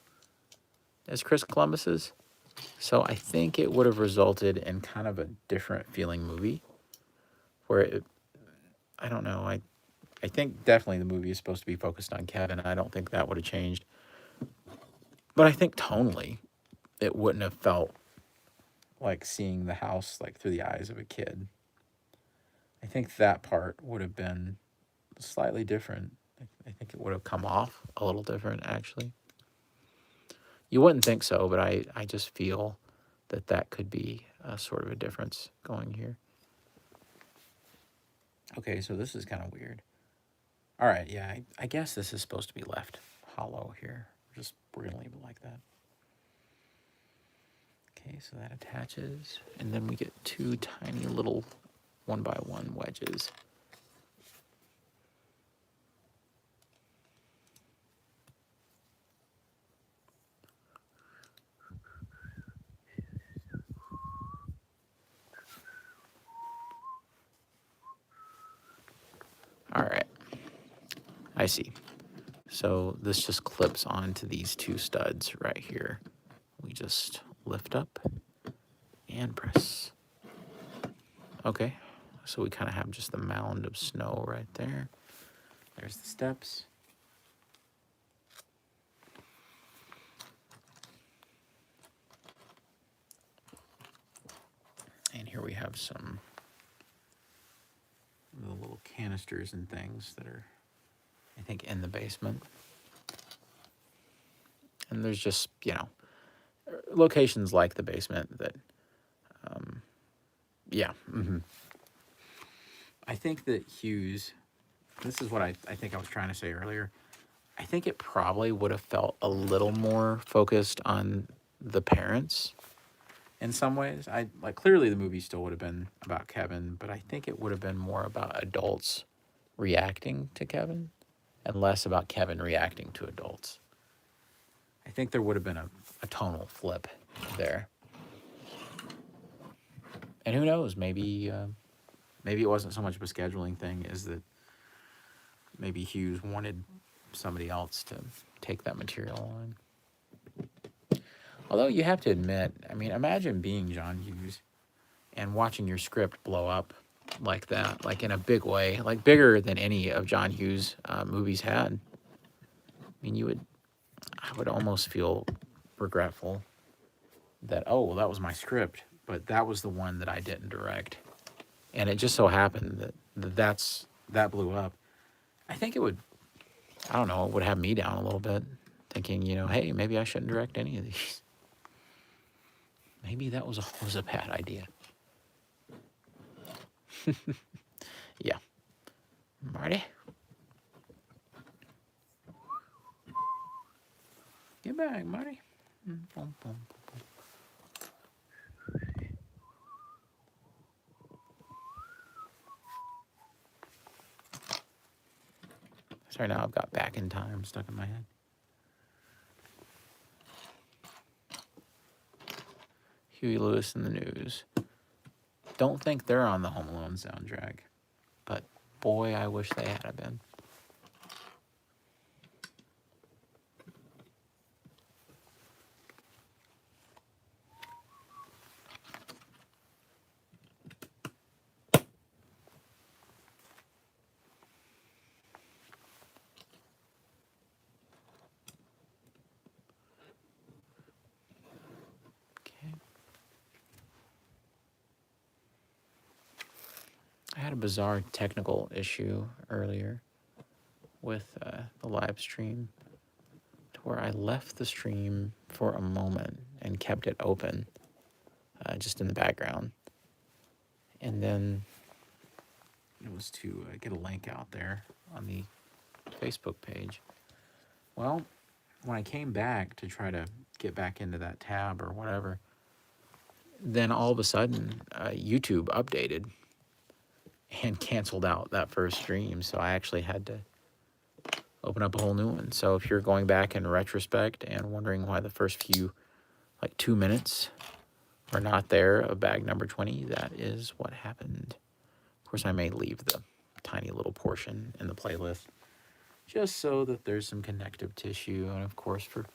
Speaker 1: as Chris Columbus's. So I think it would have resulted in kind of a different feeling movie where it, I don't know. I think definitely the movie is supposed to be focused on Kevin. I don't think that would have changed. But I think tonally, it wouldn't have felt like seeing the house like through the eyes of a kid. I think that part would have been slightly different. I think it would have come off a little different, actually. You wouldn't think so, but I just feel that that could be a sort of a difference going here. Okay, so this is kind of weird. All right, yeah, I guess this is supposed to be left hollow here. We're going to leave it like that. Okay, so that attaches, and then we get two tiny little 1x1 wedges. All right, I see. So this just clips onto these two studs right here. We just lift up and press. Okay, so we kind of have just the mound of snow right there. There's the steps. And here we have some the little canisters and things that are, I think, in the basement. And there's just, you know, locations like the basement that, yeah. I think that Hughes, this is what I think I was trying to say earlier. I think it probably would have felt a little more focused on the parents in some ways. I like clearly the movie still would have been about Kevin, but I think it would have been more about adults reacting to Kevin and less about Kevin reacting to adults. I think there would have been a tonal flip there. And who knows, maybe maybe it wasn't so much of a scheduling thing as that maybe Hughes wanted somebody else to take that material on. Although you have to admit, I mean, imagine being John Hughes and watching your script blow up like that, like in a big way, like bigger than any of John Hughes' movies had. I mean, I would almost feel regretful that, oh, well, that was my script, but that was the one that I didn't direct. And it just so happened that blew up. I think it would, I don't know, it would have me down a little bit, thinking, you know, hey, maybe I shouldn't direct any of these. Maybe that was a bad idea. Yeah. Marty? Get back, Marty. Sorry, now I've got Back in Time stuck in my head. Huey Lewis and the News. Don't think they're on the Home Alone soundtrack, but boy, I wish they had been. I had a bizarre technical issue earlier with the live stream to where I left the stream for a moment and kept it open just in the background. And then it was to get a link out there on the Facebook page. Well, when I came back to try to get back into that tab or whatever, then all of a sudden YouTube updated and canceled out that first stream. So I actually had to open up a whole new one. So if you're going back in retrospect and wondering why the first few, like 2 minutes, are not there of bag number 20, that is what happened. Of course, I may leave the tiny little portion in the playlist just so that there's some connective tissue. And of course, for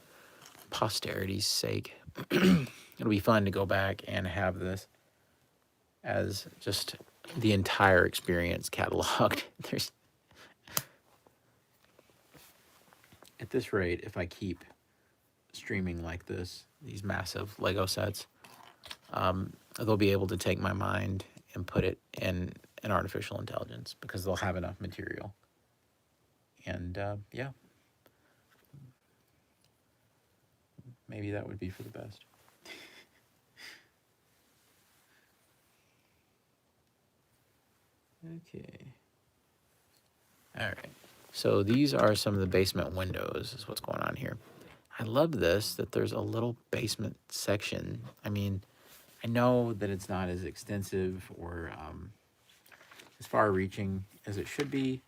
Speaker 1: posterity's sake, it'll be fun to go back and have this as just the entire experience cataloged. There's, at this rate, if I keep streaming like this, these massive Lego sets, they'll be able to take my mind and put it in an artificial intelligence because they'll have enough material. And yeah, maybe that would be for the best. Okay. All right. So these are some of the basement windows is what's going on here. I love this, that there's a little basement section. I mean, I know that it's not as extensive or as far-reaching as it should be,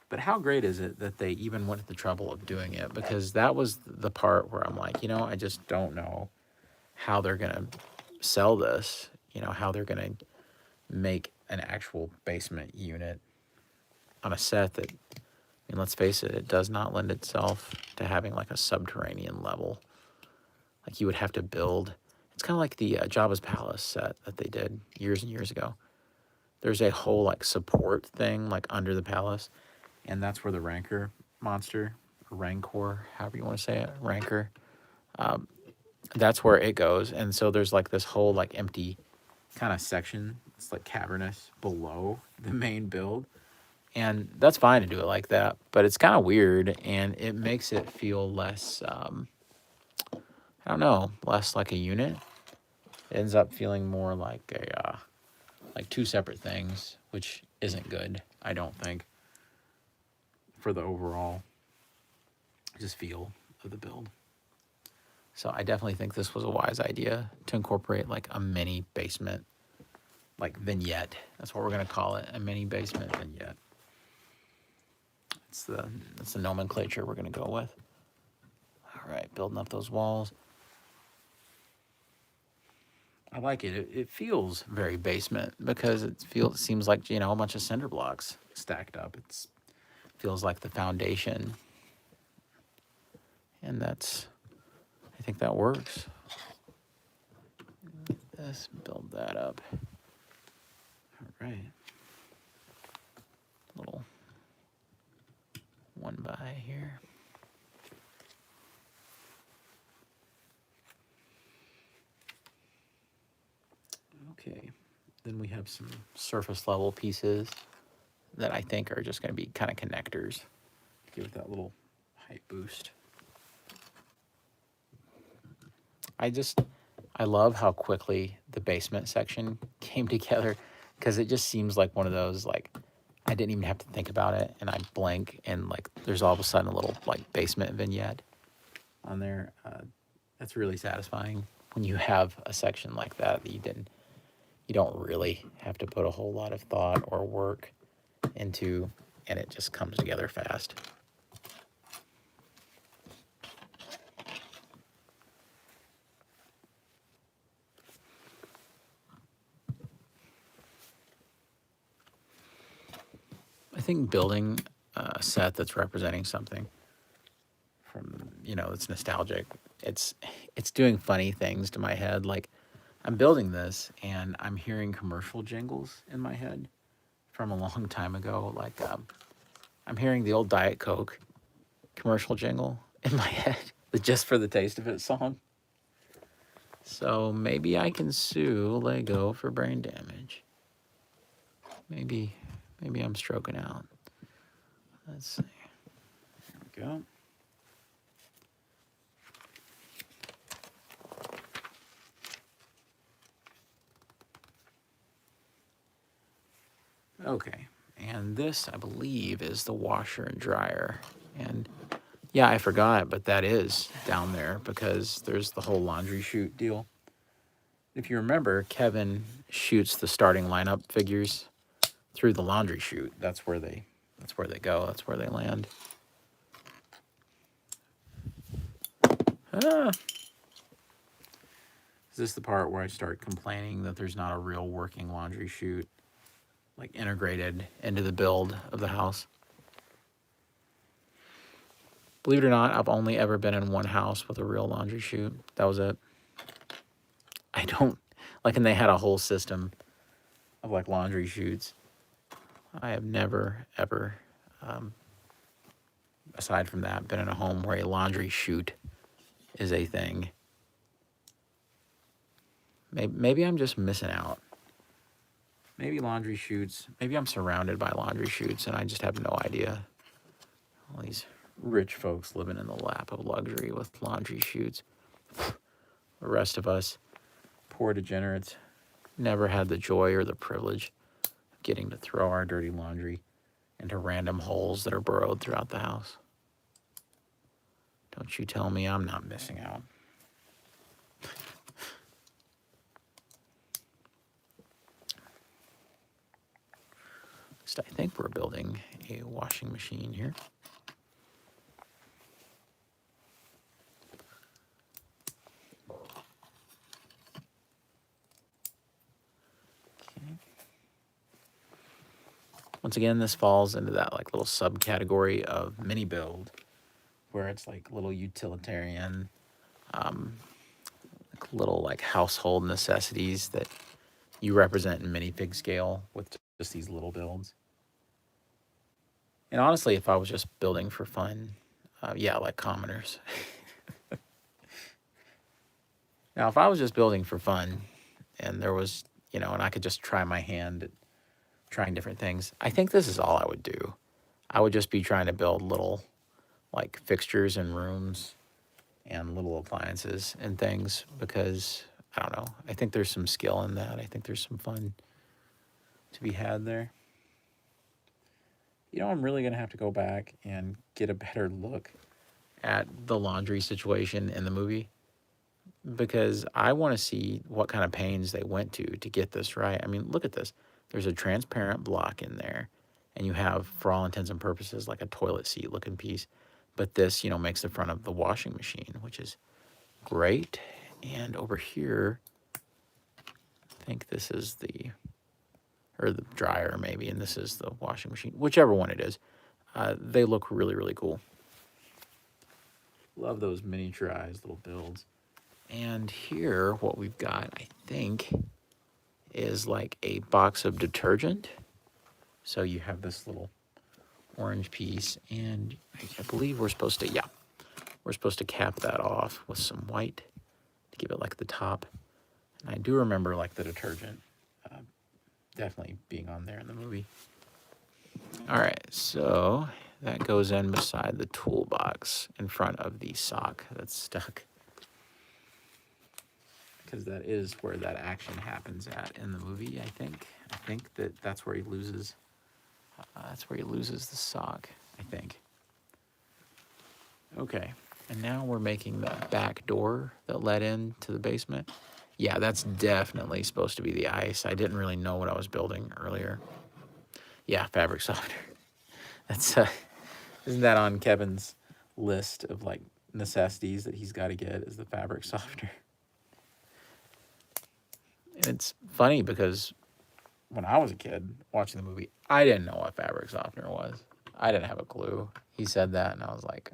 Speaker 1: but how great is it that they even went to the trouble of doing it? Because that was the part where I'm like, you know, I just don't know how they're going to sell this, you know, how they're going to make an actual basement unit on a set that, I mean, let's face it, it does not lend itself to having like a subterranean level. Like you would have to build, it's kind of like the Jabba's Palace set that they did years and years ago. There's a whole like support thing like under the palace, and that's where the Rancor monster, or Rancor, however you want to say it, Rancor, that's where it goes. And so there's like this whole like empty kind of section, it's like cavernous below the main build. And that's fine to do it like that, but it's kind of weird, and it makes it feel less, I don't know, less like a unit. It ends up feeling more like a, like two separate things, which isn't good, I don't think, for the overall just feel of the build. So I definitely think this was a wise idea to incorporate like a mini basement, like vignette. That's what we're gonna call it, a mini basement vignette. That's the nomenclature we're gonna go with. All right, building up those walls. I like it. It feels very basement because it seems like, you know, a bunch of cinder blocks stacked up. It feels like the foundation, and I think that works. Let's build that up. All right. Little one by here. Okay, then we have some surface level pieces that I think are just going to be kind of connectors. Give it that little height boost. I love how quickly the basement section came together, because it just seems like one of those, like, I didn't even have to think about it, and I blink, and like there's all of a sudden a little like basement vignette on there. That's really satisfying when you have a section like that you don't really have to put a whole lot of thought or work into, and it just comes together fast. I think building a set that's representing something from, you know, it's nostalgic. It's doing funny things to my head. Like, I'm building this and I'm hearing commercial jingles in my head from a long time ago. Like, I'm hearing the old Diet Coke commercial jingle in my head, the Just for the Taste of It song. So maybe I can sue Lego for brain damage. Maybe I'm stroking out. Let's see. There we go. Okay, and this, I believe, is the washer and dryer. And yeah, I forgot, but that is down there because there's the whole laundry chute deal. If you remember, Kevin shoots the starting lineup figures through the laundry chute. That's where they go. That's where they land. Is this the part where I start complaining that there's not a real working laundry chute, like integrated into the build of the house? Believe it or not, I've only ever been in one house with a real laundry chute. That was it. I don't, like, and they had a whole system of, like, laundry chutes. I have never, ever, aside from that, been in a home where a laundry chute is a thing. Maybe I'm just missing out. Maybe laundry chutes, maybe I'm surrounded by laundry chutes and I just have no idea. All these rich folks living in the lap of luxury with laundry chutes. The rest of us, poor degenerates, never had the joy or the privilege of getting to throw our dirty laundry into random holes that are burrowed throughout the house. Don't you tell me I'm not missing out. I think we're building a washing machine here. Okay. Once again, this falls into that like little subcategory of mini build, where it's like little utilitarian, little like household necessities that you represent in minifig scale with just these little builds. And honestly, if I was just building for fun, yeah, like commoners. Now, if I was just building for fun and there was, and I could just try my hand at trying different things, I think this is all I would do. I would just be trying to build little like fixtures in rooms and little appliances and things because, I don't know, I think there's some skill in that. I think there's some fun to be had there. I'm really going to have to go back and get a better look at the laundry situation in the movie because I want to see what kind of pains they went to get this right. I mean, look at this. There's a transparent block in there, and you have, for all intents and purposes, like a toilet seat looking piece. But this, makes the front of the washing machine, which is great. And over here, I think this is the dryer maybe, and this is the washing machine, whichever one it is. They look really, really cool. Love those miniaturized little builds. And here, what we've got, I think, is like a box of detergent. So you have this little orange piece, and I believe we're supposed to cap that off with some white to give it like the top. And I do remember like the detergent definitely being on there in the movie. All right, so that goes in beside the toolbox in front of the sock that's stuck. Because that is where that action happens at in the movie, I think. I think that's where he loses. That's where he loses the sock, I think. Okay, and now we're making the back door that led into the basement. Yeah, that's definitely supposed to be the ice. I didn't really know what I was building earlier. Yeah, fabric softener. That's isn't that on Kevin's list of like necessities that he's got to get is the fabric softener? And it's funny because when I was a kid watching the movie, I didn't know what fabric softener was. I didn't have a clue. He said that, and I was like,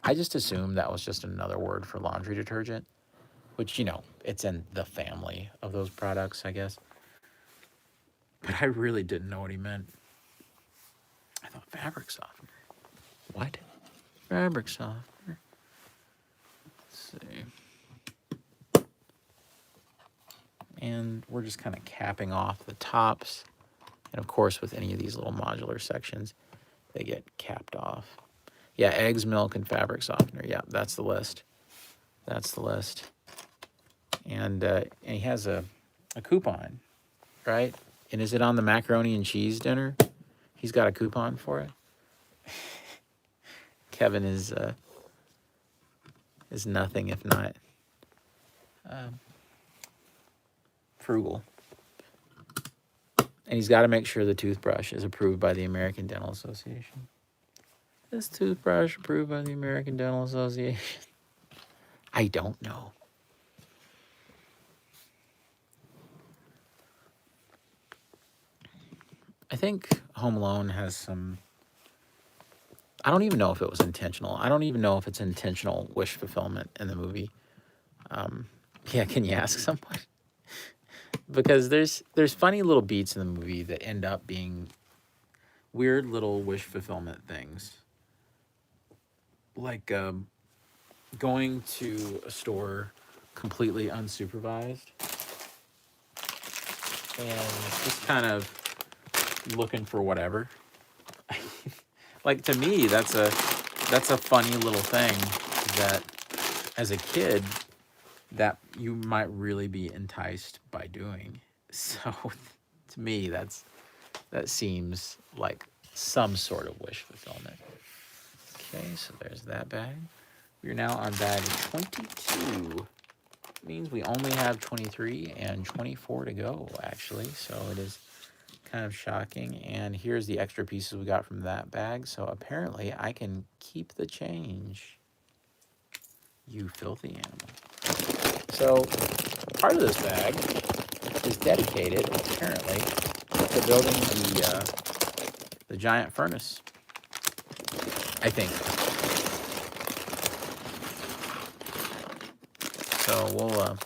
Speaker 1: I just assumed that was just another word for laundry detergent, which, it's in the family of those products, I guess. But I really didn't know what he meant. I thought fabric softener. What? Fabric softener. Let's see. And we're just kind of capping off the tops And of course, with any of these little modular sections, they get capped off. Yeah, eggs, milk, and fabric softener. Yeah, that's the list. That's the list. And he has a coupon, right? And is it on the macaroni and cheese dinner? He's got a coupon for it. Kevin is nothing if not frugal. And he's got to make sure the toothbrush is approved by the American Dental Association. Is toothbrush approved by the American Dental Association? I don't know. I think Home Alone has some... I don't even know if it was intentional. I don't even know if it's intentional wish fulfillment in the movie. Yeah, can you ask someone? Because there's funny little beats in the movie that end up being weird little wish fulfillment things. Like going to a store completely unsupervised and just kind of looking for whatever. Like, to me, that's a funny little thing that as a kid that you might really be enticed by doing. So to me, that seems like some sort of wish fulfillment. Okay, so there's that bag. We're now on bag 22. Means we only have 23 and 24 to go, actually. So it is kind of shocking. And here's the extra pieces we got from that bag. So apparently I can keep the change. You filthy animal. So part of this bag is dedicated, apparently, to building the giant furnace, I think. So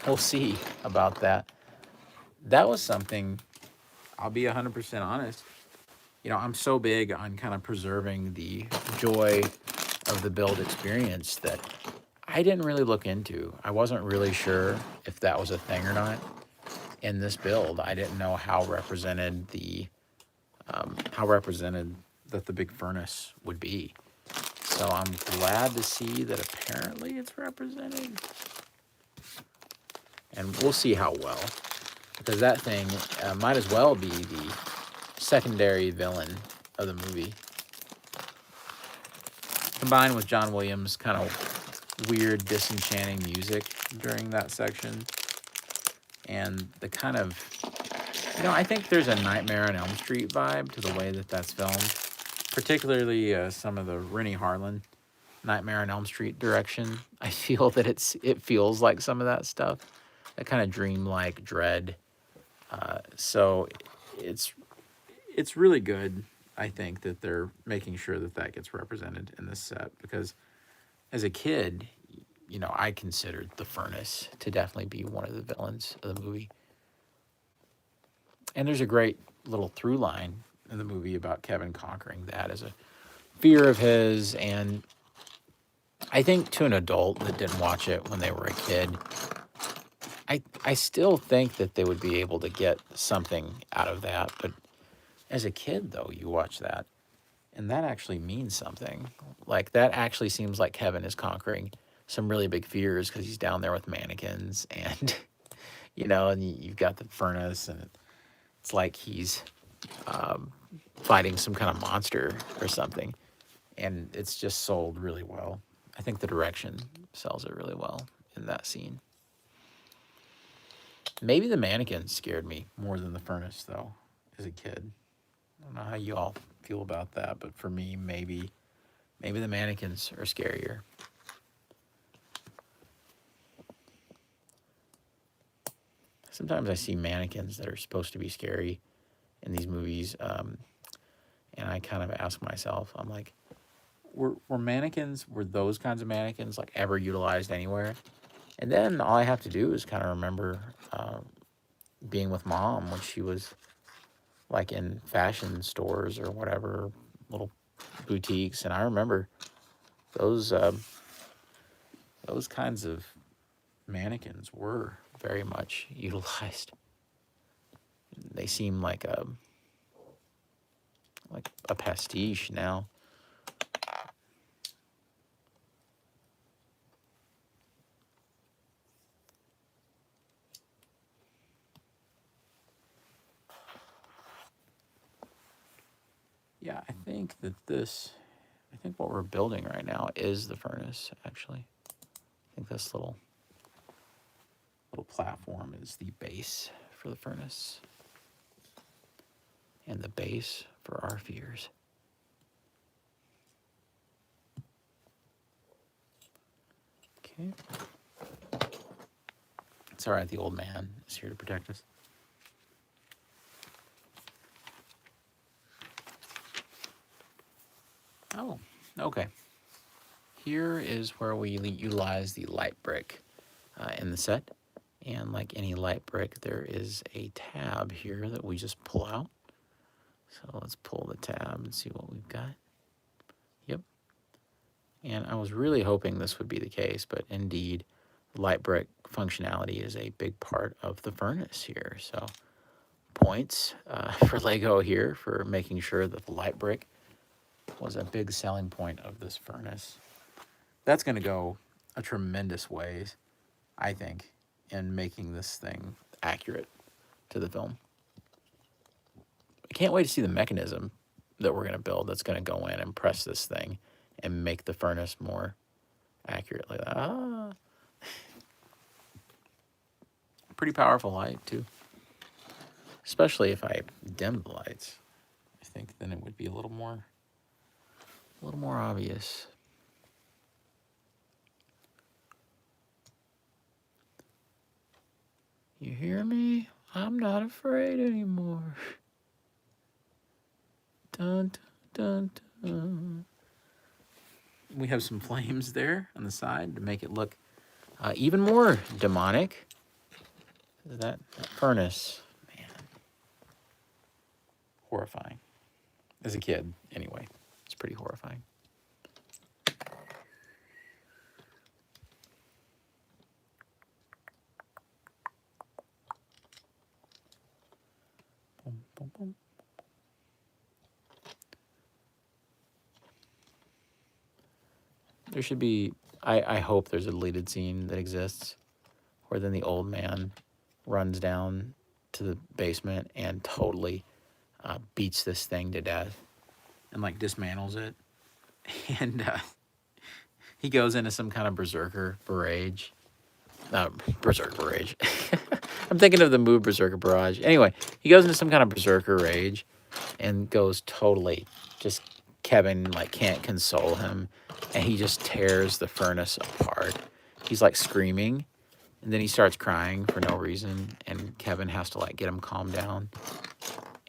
Speaker 1: we'll see about that. That was something, I'll be 100% honest. You know, I'm so big on kind of preserving the joy of the build experience that I didn't really look into. I wasn't really sure if that was a thing or not. In this build, I didn't know how represented that the big furnace would be. So I'm glad to see that apparently it's represented. And we'll see how well. Because that thing might as well be the secondary villain of the movie. Combined with John Williams' kind of weird, disenchanting music during that section. And the kind of, I think there's a Nightmare on Elm Street vibe to the way that that's filmed. Particularly some of the Rennie Harlan Nightmare on Elm Street direction. I feel that it feels like some of that stuff. That kind of dreamlike dread. So it's really good, I think, that they're making sure that gets represented in this set. Because as a kid, I considered the furnace to definitely be one of the villains of the movie. And there's a great little through line in the movie about Kevin conquering that as a fear of his. And I think to an adult that didn't watch it when they were a kid, I still think that they would be able to get something out of that. But as a kid, though, you watch that, and that actually means something. Like, that actually seems like Kevin is conquering some really big fears because he's down there with mannequins and, and you've got the furnace, and it's like he's fighting some kind of monster or something. And it's just sold really well. I think the direction sells it really well in that scene. Maybe the mannequins scared me more than the furnace, though, as a kid. I don't know how you all feel about that, but for me, maybe the mannequins are scarier. Sometimes I see mannequins that are supposed to be scary in these movies, and I kind of ask myself, I'm like, were those kinds of mannequins like ever utilized anywhere? And then all I have to do is kind of remember being with Mom when she was like in fashion stores or whatever, little boutiques, and I remember those kinds of mannequins were very much utilized. They seem like like a pastiche now. Yeah, I think what we're building right now is the furnace, actually. I think this little platform is the base for the furnace. And the base for our fears. Okay. It's all right, the old man is here to protect us. Oh, okay. Here is where we utilize the light brick in the set. And like any light brick, there is a tab here that we just pull out. So let's pull the tab and see what we've got. Yep. And I was really hoping this would be the case, but indeed, light brick functionality is a big part of the furnace here. So points for Lego here for making sure that the light brick was a big selling point of this furnace. That's going to go a tremendous ways, I think, in making this thing accurate to the film. I can't wait to see the mechanism that we're going to build that's going to go in and press this thing and make the furnace more accurate like that. Ah. Pretty powerful light, too. Especially if I dim the lights. I think then it would be a little more obvious. You hear me? I'm not afraid anymore. Dun, dun, dun, dun. We have some flames there on the side to make it look even more demonic. That furnace, man, horrifying. As a kid, anyway, it's pretty horrifying. Boom, boom, boom. There should be, I hope there's a deleted scene that exists where then the old man runs down to the basement and totally beats this thing to death and like dismantles it. And he goes into some kind of berserker barrage. Berserker rage. I'm thinking of the movie Berserker Barrage. Anyway, he goes into some kind of berserker rage and goes totally just Kevin like can't console him and he just tears the furnace apart. He's like screaming and then he starts crying for no reason and Kevin has to like get him calmed down.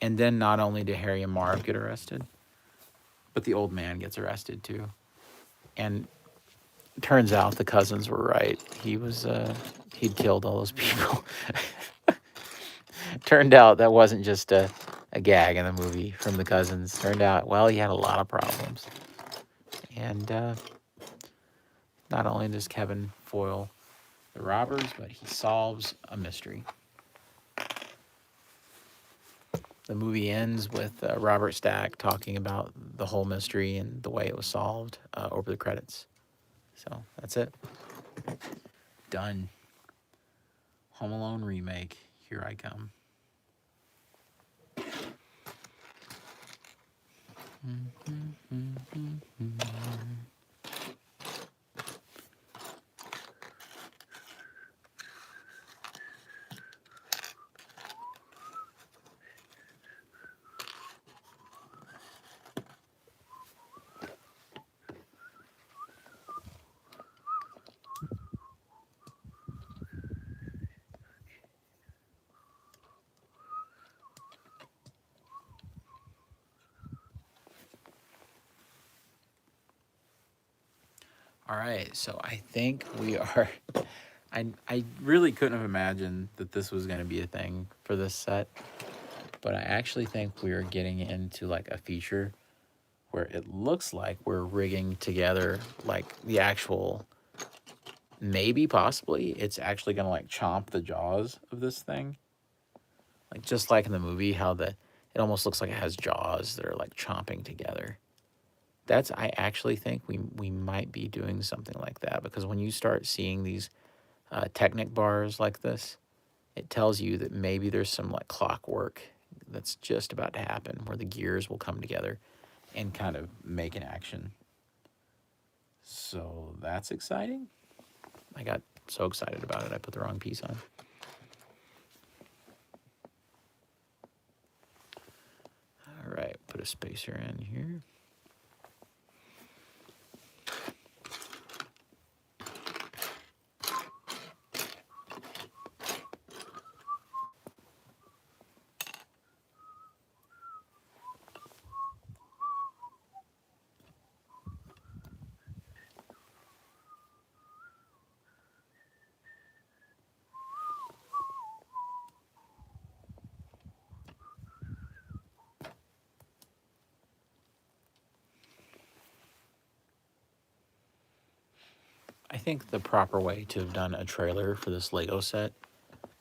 Speaker 1: And then not only do Harry and Marv get arrested, but the old man gets arrested too. And turns out the cousins were right. He'd killed all those people. Turned out that wasn't just a gag in the movie from the cousins. Turned out, well, he had a lot of problems. And not only does Kevin foil the robbers, but he solves a mystery. The movie ends with Robert Stack talking about the whole mystery and the way it was solved over the credits. So that's it. Done. Home Alone remake. Here I come. All right, so I think we are. I really couldn't have imagined that this was going to be a thing for this set, but I actually think we are getting into like a feature where it looks like we're rigging together like the actual, maybe possibly it's actually going to like chomp the jaws of this thing. Like just like in the movie, how the It almost looks like it has jaws that are like chomping together. I actually think we might be doing something like that, because when you start seeing these Technic bars like this, it tells you that maybe there's some like clockwork that's just about to happen, where the gears will come together and kind of make an action. So that's exciting. I got so excited about it, I put the wrong piece on. All right, put a spacer in here. I think the proper way to have done a trailer for this Lego set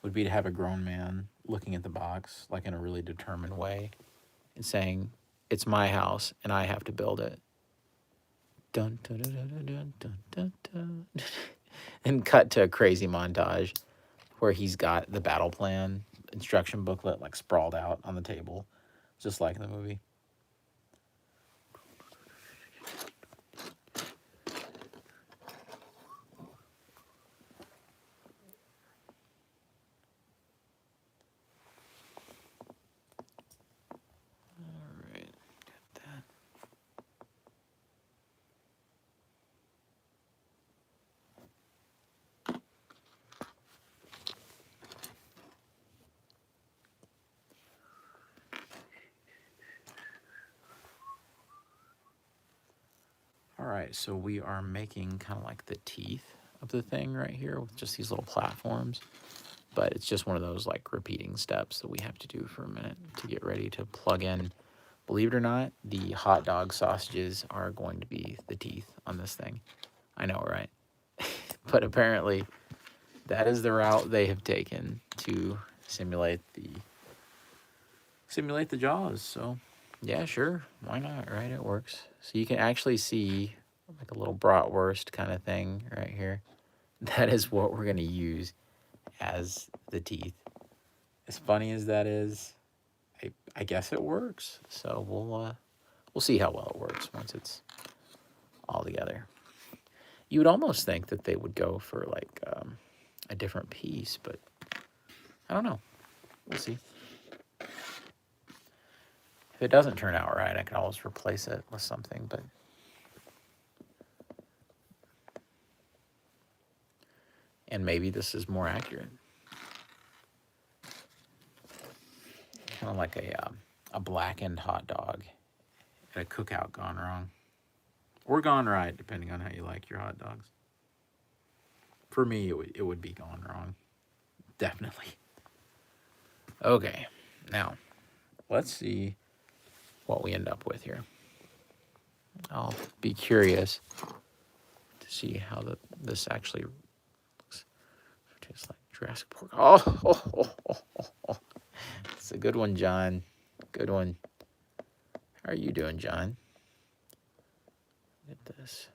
Speaker 1: would be to have a grown man looking at the box like in a really determined way and saying, "It's my house and I have to build it." Dun, dun, dun, dun, dun, dun, dun, dun. And cut to a crazy montage where he's got the battle plan instruction booklet like sprawled out on the table, just like in the movie. All right, got that. All right, so we are making kind of like the teeth of the thing right here with just these little platforms, but it's just one of those like repeating steps that we have to do for a minute to get ready to plug in. Believe it or not, the hot dog sausages are going to be the teeth on this thing. I know, right? But apparently that is the route they have taken to simulate the jaws. So yeah, sure, why not, right? It works. So you can actually see like a little bratwurst kind of thing right here. That is what we're gonna use as the teeth. As funny as that is, I guess it works. So we'll see how well it works once it's all together. You would almost think that they would go for like a different piece, but I don't know. We'll see. If it doesn't turn out right, I can always replace it with something, but and maybe this is more accurate. Kind of like a blackened hot dog at a cookout gone wrong. Or gone right, depending on how you like your hot dogs. For me, it would be gone wrong. Definitely. Okay, now let's see what we end up with here. I'll be curious to see how this actually looks. It tastes like Jurassic Park. Oh. It's a good one, John. Good one. How are you doing, John? Look at this.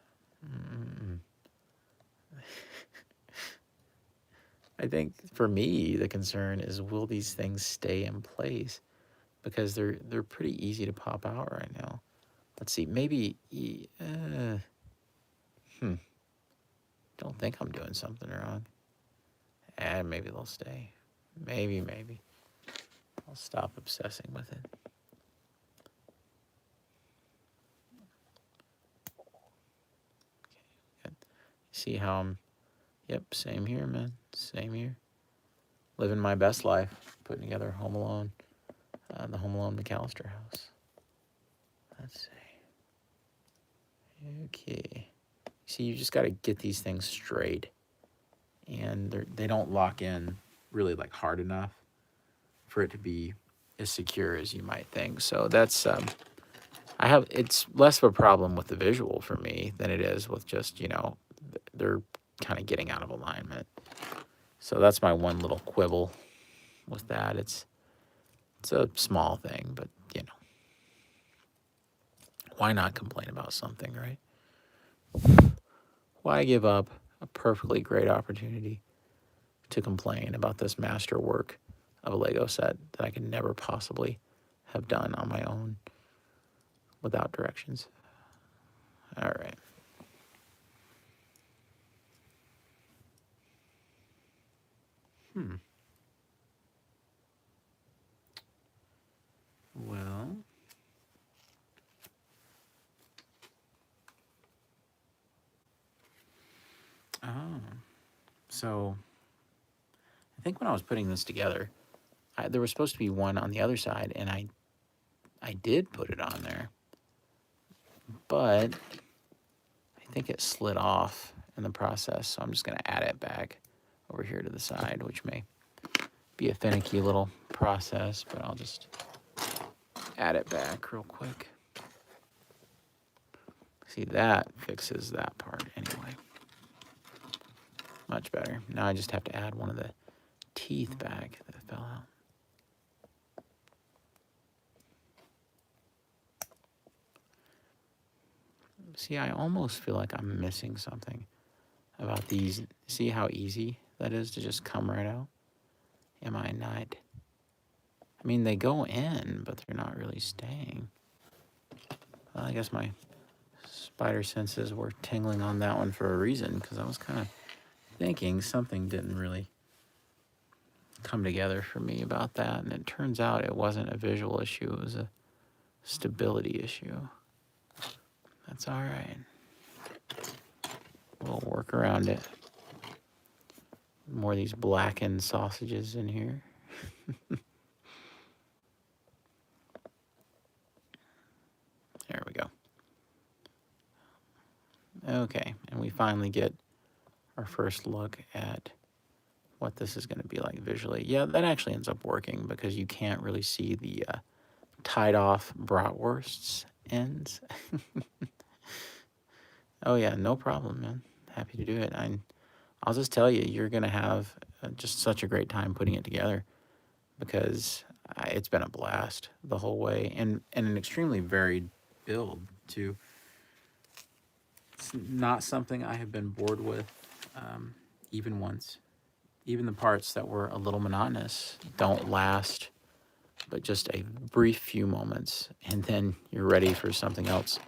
Speaker 1: I think for me, the concern is, will these things stay in place? Because they're pretty easy to pop out right now. Let's see, maybe, don't think I'm doing something wrong. And maybe they'll stay. Maybe. I'll stop obsessing with it. Okay. See how I'm, yep, same here, man. Same here. Living my best life, putting together Home Alone, the Home Alone McAllister house. Let's see. Okay. See, you just got to get these things straight, and they don't lock in really like hard enough for it to be as secure as you might think. So that's it's less of a problem with the visual for me than it is with just, they're kind of getting out of alignment. So that's my one little quibble with that. It's It's a small thing, but, you know, why not complain about something, right? Why give up a perfectly great opportunity to complain about this masterwork of a Lego set that I could never possibly have done on my own without directions? All right. Well, so I think when I was putting this together, there was supposed to be one on the other side, and I did put it on there, but I think it slid off in the process, so I'm just going to add it back over here to the side, which may be a finicky little process, but I'll just add it back real quick. See, that fixes that part anyway. Much better. Now I just have to add one of the teeth back that fell out. See, I almost feel like I'm missing something about these. See how easy that is to just come right out? Am I not? I mean, they go in, but they're not really staying. Well, I guess my spider senses were tingling on that one for a reason, because I was kind of thinking something didn't really come together for me about that, and it turns out it wasn't a visual issue, it was a stability issue. That's all right. We'll work around it. More of these blackened sausages in here. There we go. Okay, and we finally get our first look at what this is going to be like visually. Yeah, that actually ends up working because you can't really see the tied off bratwursts ends. Oh yeah, no problem, man. Happy to do it. I'll just tell you, you're going to have just such a great time putting it together because it's been a blast the whole way, and an extremely varied build too. It's not something I have been bored with even once. Even the parts that were a little monotonous don't last but just a brief few moments, and then you're ready for something else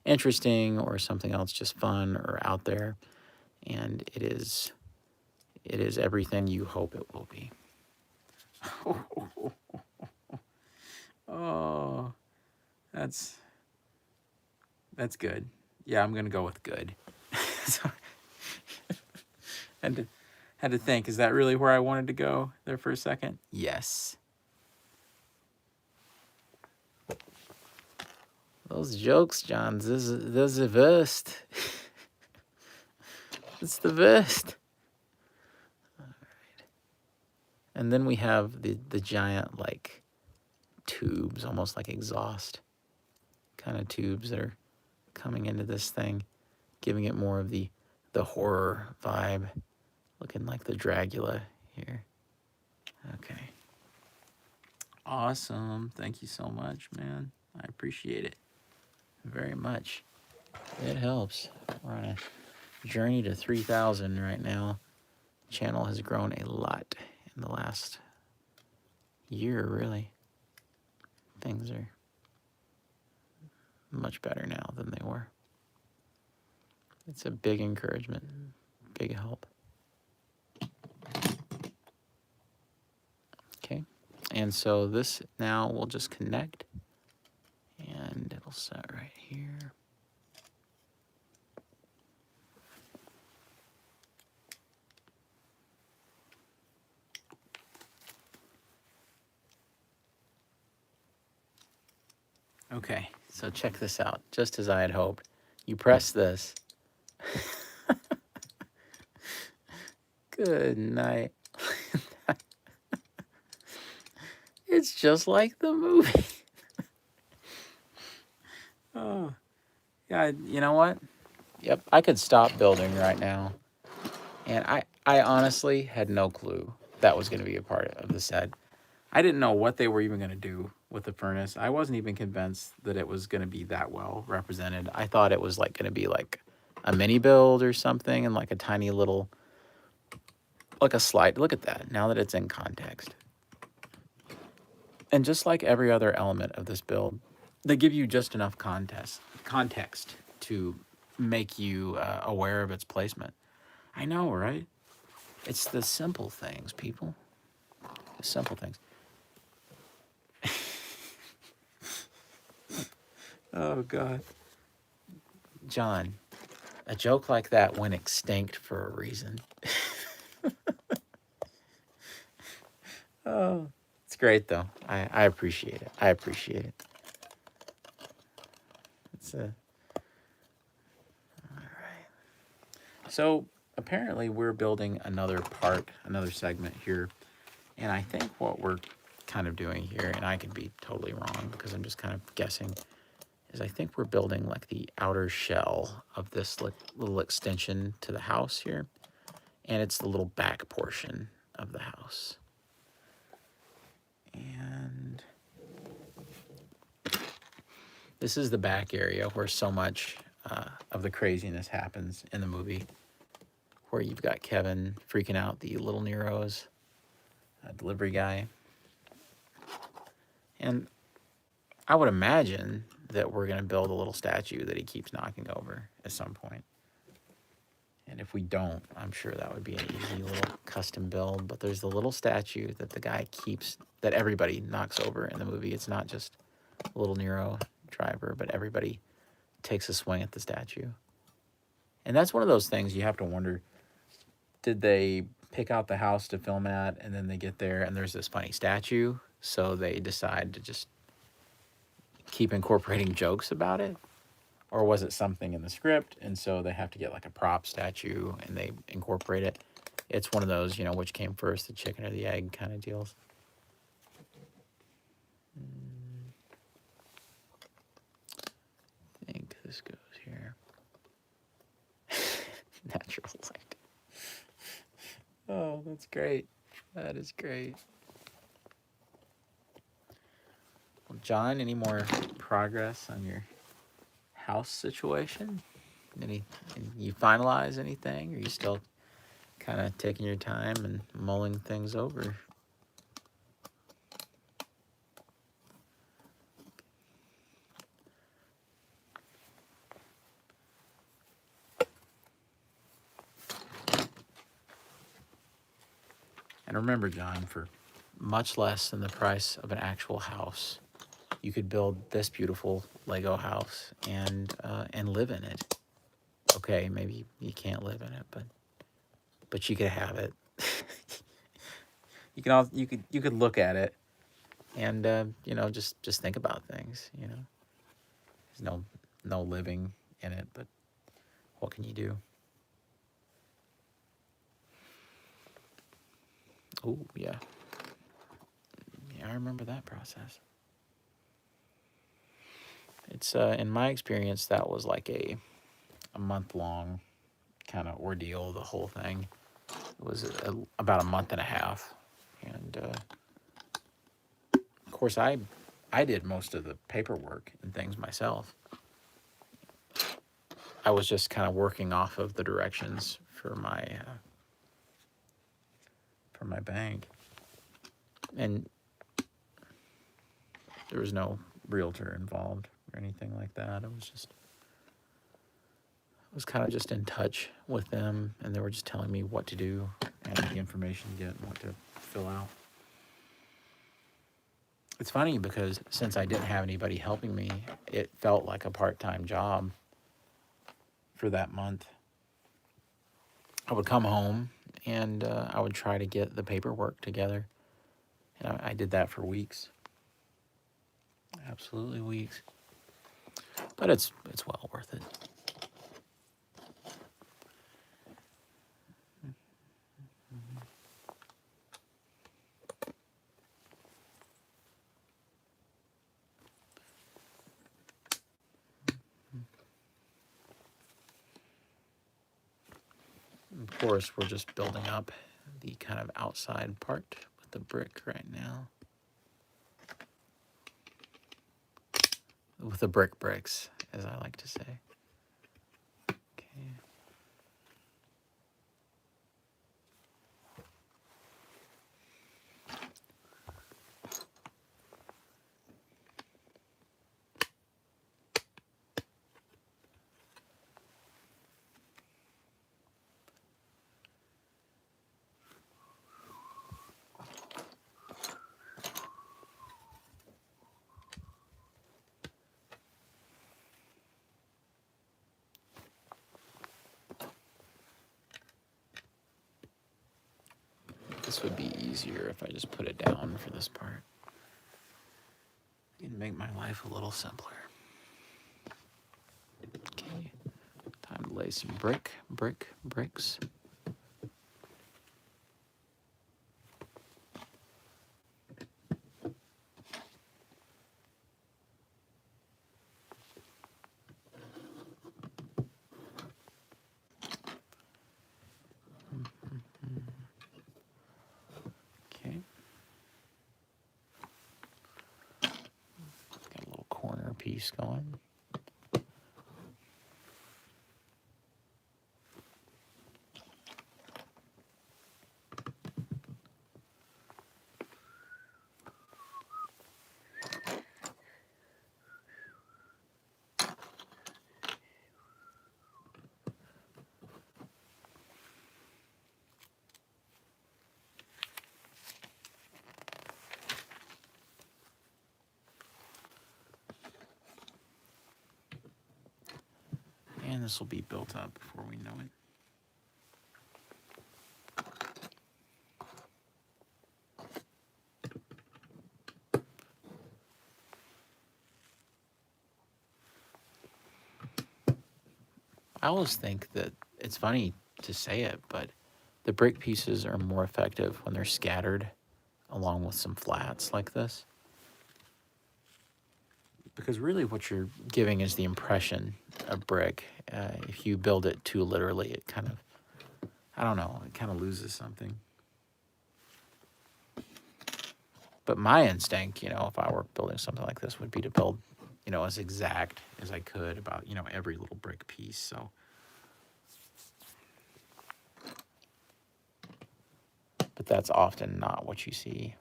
Speaker 1: interesting or something else just fun or out there, and it is everything you hope it will be. Oh, that's good. Yeah, I'm gonna go with good. So, had to think, is that really where I wanted to go there for a second? Yes. Those jokes, John, this is the best. It's the best. All right. And then we have the giant, like, tubes, almost like exhaust kind of tubes that are coming into this thing, giving it more of the horror vibe, looking like the Dracula here. Okay. Awesome. Thank you so much, man. I appreciate it very much. It helps. We're on a journey to 3,000 right now. Channel has grown a lot in the last year, really. Things are much better now than they were. It's a big encouragement, big help. Okay, and so this now will just connect, and it'll set right here. Okay, so check this out. Just as I had hoped, you press this. Good night. It's just like the movie. Oh, yeah, you know what? Yep, I could stop building right now. And I honestly had no clue that was going to be a part of the set. I didn't know what they were even going to do with the furnace. I wasn't even convinced that it was going to be that well represented. I thought it was like going to be like a mini build or something, and like a tiny little, like a slide. Look at that, now that it's in context. And just like every other element of this build, they give you just enough context to make you aware of its placement. I know, right? It's the simple things, people. The simple things. Oh, God. John, a joke like that went extinct for a reason. Oh, it's great, though. I appreciate it. I appreciate it. It's a... All right. So, apparently we're building another segment here. And I think what we're kind of doing here, and I could be totally wrong because I'm just kind of guessing, is I think we're building like the outer shell of this little extension to the house here. And it's the little back portion of the house. And this is the back area where so much of the craziness happens in the movie, where you've got Kevin freaking out the little Nero's delivery guy. And I would imagine that we're going to build a little statue that he keeps knocking over at some point. And if we don't, I'm sure that would be an easy little custom build. But there's the little statue that the guy keeps, that everybody knocks over in the movie. It's not just a little Nero driver, but everybody takes a swing at the statue. And that's one of those things you have to wonder, did they pick out the house to film at, and then they get there and there's this funny statue, so they decide to just keep incorporating jokes about it? Or was it something in the script, and so they have to get like a prop statue and they incorporate it? It's one of those, you know, which came first, the chicken or the egg kind of deals. I think this goes here. Natural light. Oh, that's great. That is great. Well, John, any more progress on your house situation? You finalize anything? Or are you still kind of taking your time and mulling things over? And remember, John, for much less than the price of an actual house, you could build this beautiful Lego house and live in it. Okay, maybe you can't live in it, but you could have it. You could look at it and you know, just think about things. You know, there's no living in it, but what can you do? Oh yeah, I remember that process. It's in my experience, that was like a month-long kind of ordeal, the whole thing. It was about a month and a half. And of course, I did most of the paperwork and things myself. I was just kind of working off of the directions for my bank. And there was no realtor involved or anything like that. I was kind of just in touch with them, and they were just telling me what to do and the information to get and what to fill out. It's funny because since I didn't have anybody helping me, it felt like a part-time job for that month. I would come home and I would try to get the paperwork together. And I did that for weeks. Absolutely weeks. But it's well worth it. Of course, we're just building up the kind of outside part with the brick right now. with the bricks, as I like to say. Okay. This would be easier if I just put it down for this part. It'd make my life a little simpler. Okay, time to lay some bricks. Okay. Got a little corner piece going. And this will be built up before we know it. I always think that it's funny to say it, but the brick pieces are more effective when they're scattered along with some flats like this. Because really what you're giving is the impression of brick. If you build it too literally, it kind of, I don't know, it kind of loses something. But my instinct, if I were building something like this, would be to build, as exact as I could about, every little brick piece. So, but that's often not what you see.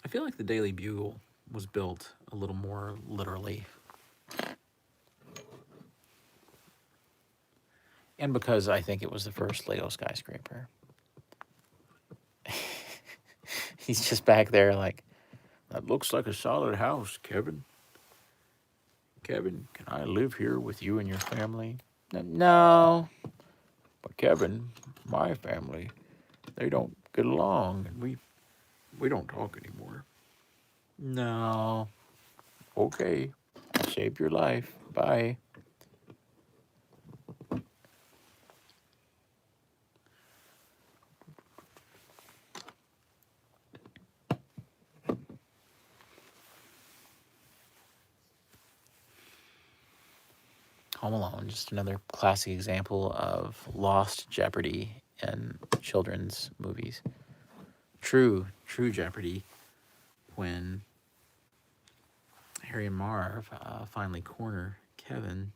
Speaker 1: I feel like the Daily Bugle was built a little more literally. And because I think it was the first Lego skyscraper. He's just back there like, that looks like a solid house, Kevin. Kevin, can I live here with you and your family? No. But Kevin, my family, they don't get along, and we don't talk anymore. No. Okay. I saved your life. Bye. Home Alone, just another classic example of lost jeopardy in children's movies. True jeopardy when Harry and Marv finally corner Kevin.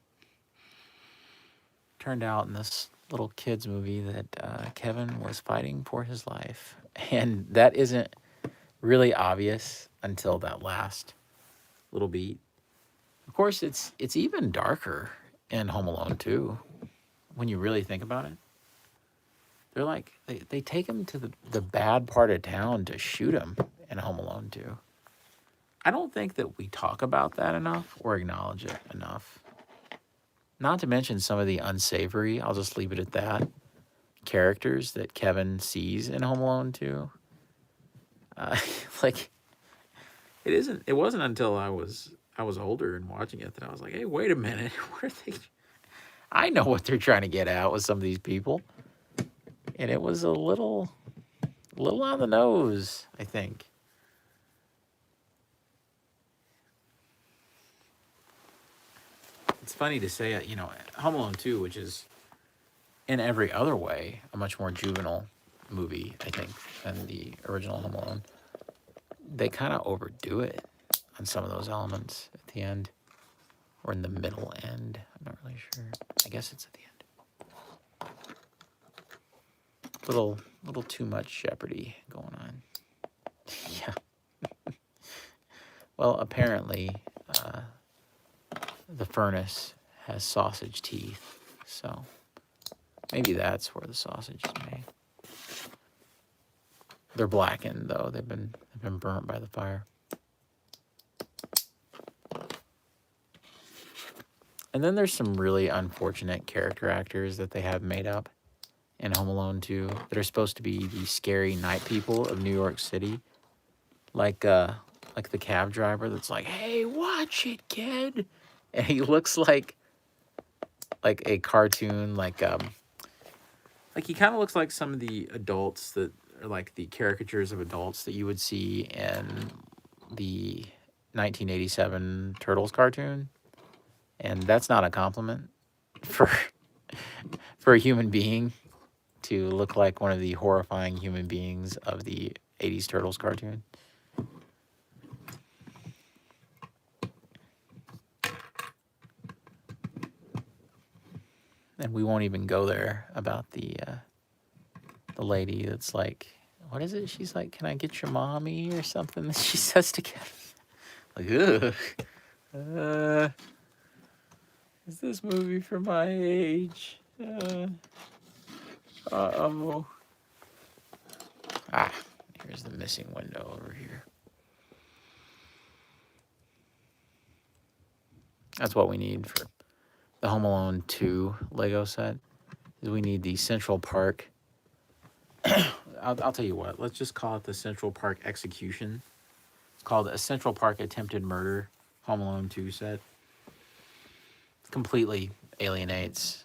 Speaker 1: Turned out in this little kids movie that Kevin was fighting for his life. And that isn't really obvious until that last little beat. Of course, it's even darker in Home Alone 2 when you really think about it. They're like, they take him to the bad part of town to shoot him in Home Alone 2. I don't think that we talk about that enough or acknowledge it enough. Not to mention some of the unsavory, I'll just leave it at that, characters that Kevin sees in Home Alone 2. Like, it wasn't until I was older and watching it that I was like, hey, wait a minute. I know what they're trying to get at with some of these people. And it was a little on the nose, I think. It's funny to say, Home Alone 2, which is in every other way a much more juvenile movie, I think, than the original Home Alone. they kind of overdo it on some of those elements at the end, or in the middle end. I'm not really sure. I guess it's at the end. Little too much Jeopardy going on. Yeah. Well, apparently, the furnace has sausage teeth, so maybe that's where the sausage is made. They're blackened though; they've been burnt by the fire. And then there's some really unfortunate character actors that they have made up in Home Alone 2 that are supposed to be the scary night people of New York City, like the cab driver that's like, "Hey, watch it, kid," and he looks like a cartoon, like he kind of looks like some of the adults that are like the caricatures of adults that you would see in the 1987 Turtles cartoon, and that's not a compliment for a human being to look like one of the horrifying human beings of the 80s Turtles cartoon. And we won't even go there about the lady that's like, what is it? She's like, "Can I get your mommy?" or something that she says to Kevin. Like, ugh. Is this movie for my age? Uh-oh. Ah, here's the missing window over here. That's what we need for the Home Alone 2 Lego set. Is we need the Central Park. I'll tell you what. Let's just call it the Central Park Execution. It's called a Central Park Attempted Murder Home Alone 2 set. It completely alienates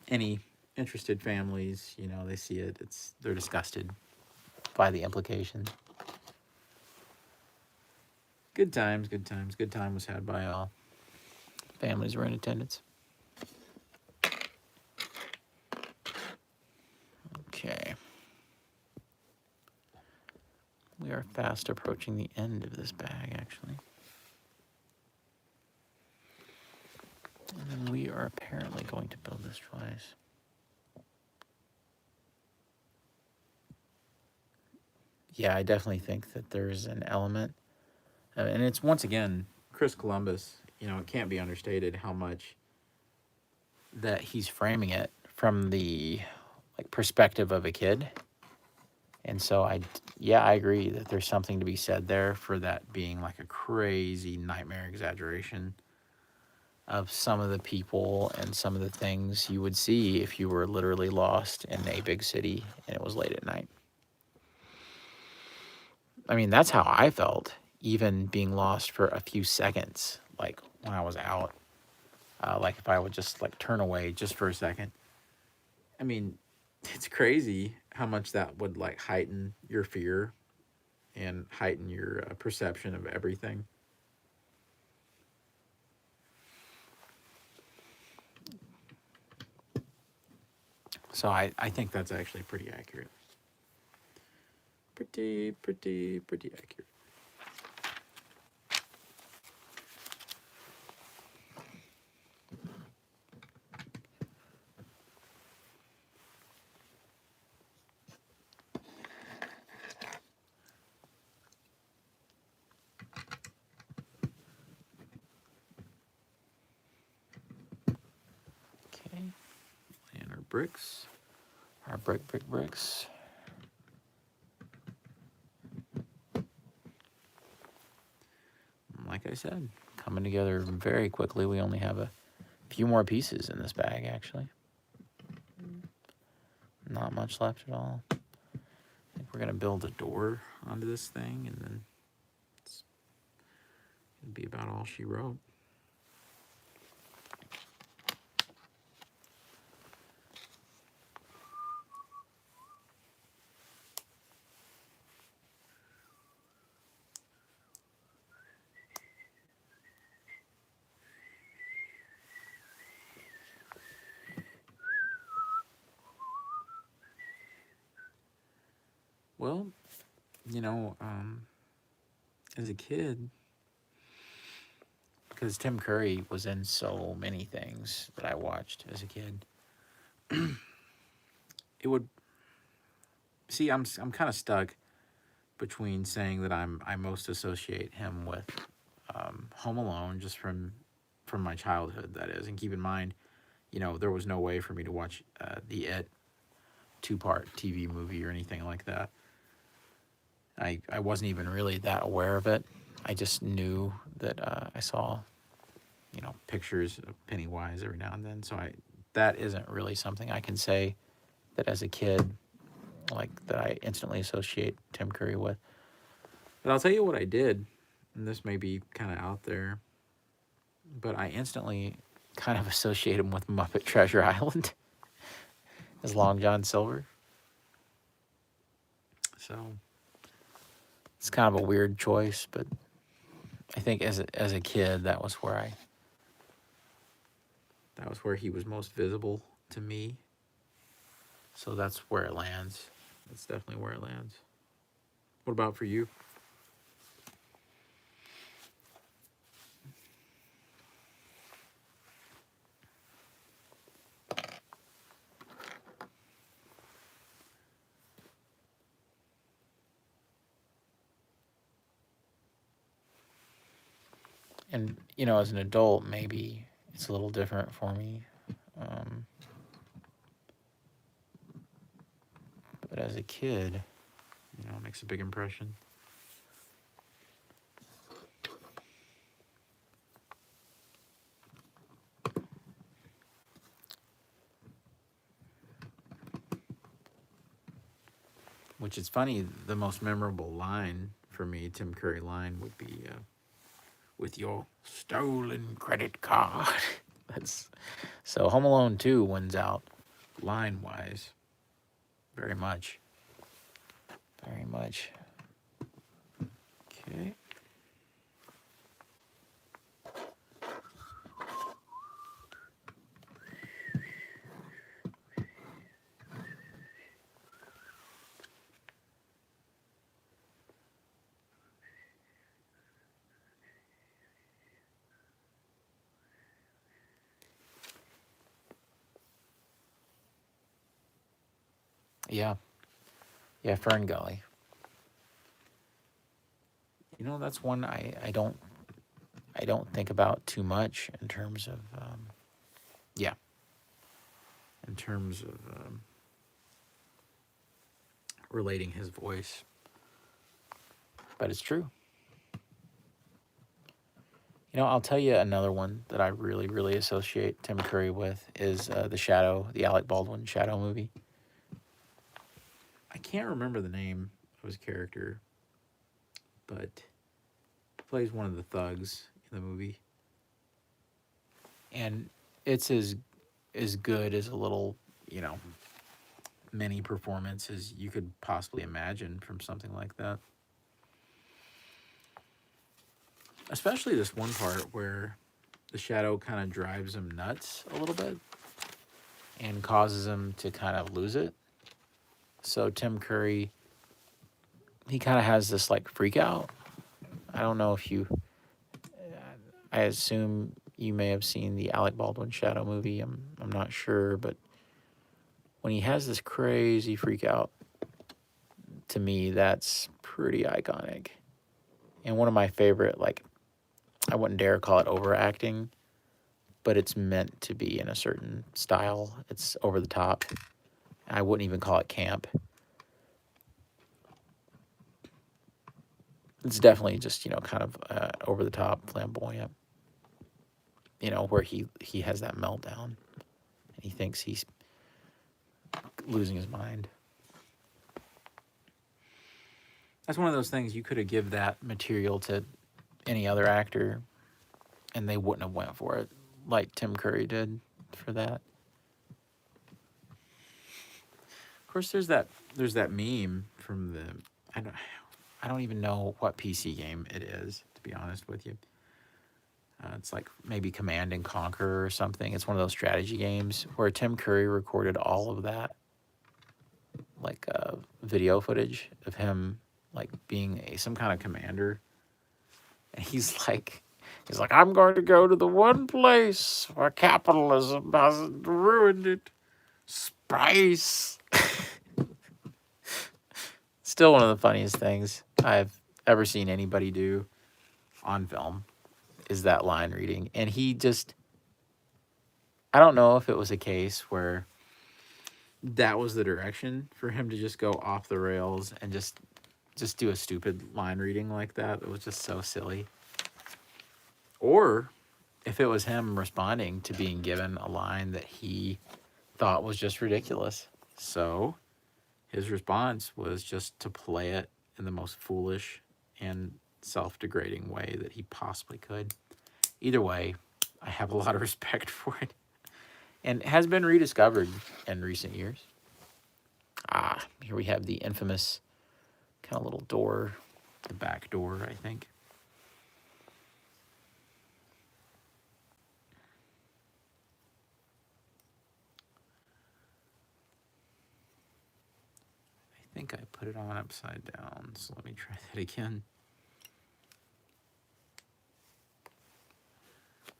Speaker 1: any interested families. You know, they see it. They're disgusted by the implication. Good times, good times. Good time was had by all. Families were in attendance. Okay. We are fast approaching the end of this bag, actually. And then we are apparently going to build this twice. Yeah, I definitely think that there's an element. And it's, once again, Chris Columbus. You know, it can't be understated how much that he's framing it from the perspective of a kid. And so I agree that there's something to be said there for that being like a crazy nightmare exaggeration of some of the people and some of the things you would see if you were literally lost in a big city and it was late at night. I mean, that's how I felt, even being lost for a few seconds, like when I was out. Like if I would just turn away just for a second. I mean, it's crazy how much that would heighten your fear and heighten your perception of everything. So I think that's actually pretty accurate. Pretty accurate. Okay, and our bricks, our bricks. Like I said, coming together very quickly. We only have a few more pieces in this bag, actually. Not much left at all. I think we're gonna build a door onto this thing, and then it'll be about all she wrote. Well, you know, as a kid, because Tim Curry was in so many things that I watched as a kid, it would see. I'm kind of stuck between saying that I most associate him with Home Alone, just from my childhood, that is. And keep in mind, there was no way for me to watch the It 2-part TV movie or anything like that. I wasn't even really that aware of it. I just knew that I saw, pictures of Pennywise every now and then. So that isn't really something I can say that as a kid, like, that I instantly associate Tim Curry with. But I'll tell you what I did, and this may be kind of out there, but I instantly kind of associate him with Muppet Treasure Island as Long John Silver. So it's kind of a weird choice, but I think as a kid, that was where he was most visible to me. So that's where it lands. That's definitely where it lands. What about for you? And, as an adult, maybe it's a little different for me. But as a kid, it makes a big impression. Which is funny, the most memorable line for me, Tim Curry line, would be, with your stolen credit card. So Home Alone 2 wins out line-wise. Very much. Very much. Okay. Yeah. Yeah, Fern Gully. That's one I don't think about too much in terms of relating his voice. But it's true. I'll tell you another one that I really, really associate Tim Curry with is The Shadow, the Alec Baldwin Shadow movie. I can't remember the name of his character, but he plays one of the thugs in the movie. And it's as good as a little, mini performance as you could possibly imagine from something like that. Especially this one part where the shadow kind of drives him nuts a little bit and causes him to kind of lose it. So Tim Curry, he kind of has this like freak out. I don't know if I assume you may have seen the Alec Baldwin Shadow movie. I'm not sure, but when he has this crazy freak out, to me, that's pretty iconic. And one of my favorite, like, I wouldn't dare call it overacting, but it's meant to be in a certain style. It's over the top. I wouldn't even call it camp. It's definitely just, kind of over the top, flamboyant. Where he has that meltdown and he thinks he's losing his mind. That's one of those things you could have give that material to any other actor and they wouldn't have went for it like Tim Curry did for that. Of course, there's that meme from the I don't even know what PC game it is, to be honest with you. It's like maybe Command and Conquer or something. It's one of those strategy games where Tim Curry recorded all of that, like video footage of him like being some kind of commander And he's like, I'm going to go to the one place where capitalism hasn't ruined it. Space. Still one of the funniest things I've ever seen anybody do on film is that line reading. And he just, I don't know if it was a case where that was the direction for him to just go off the rails and just do a stupid line reading like that. It was just so silly. Or if it was him responding to being given a line that he thought was just ridiculous. So his response was just to play it in the most foolish and self-degrading way that he possibly could. Either way, I have a lot of respect for it. And it has been rediscovered in recent years. Here we have the infamous kind of little door, the back door, I think. I think I put it on upside down, so let me try that again.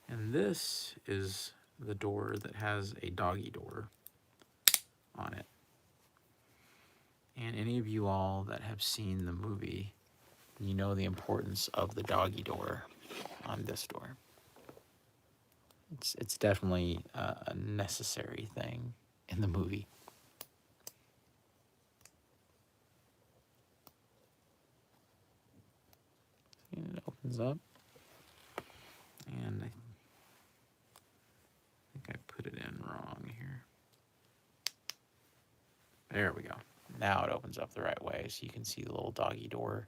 Speaker 1: And this is the door that has a doggy door on it. And any of you all that have seen the movie, you know the importance of the doggy door on this door. It's definitely a necessary thing in the movie. And it opens up. And I think I put it in wrong here. There we go. Now it opens up the right way, so you can see the little doggy door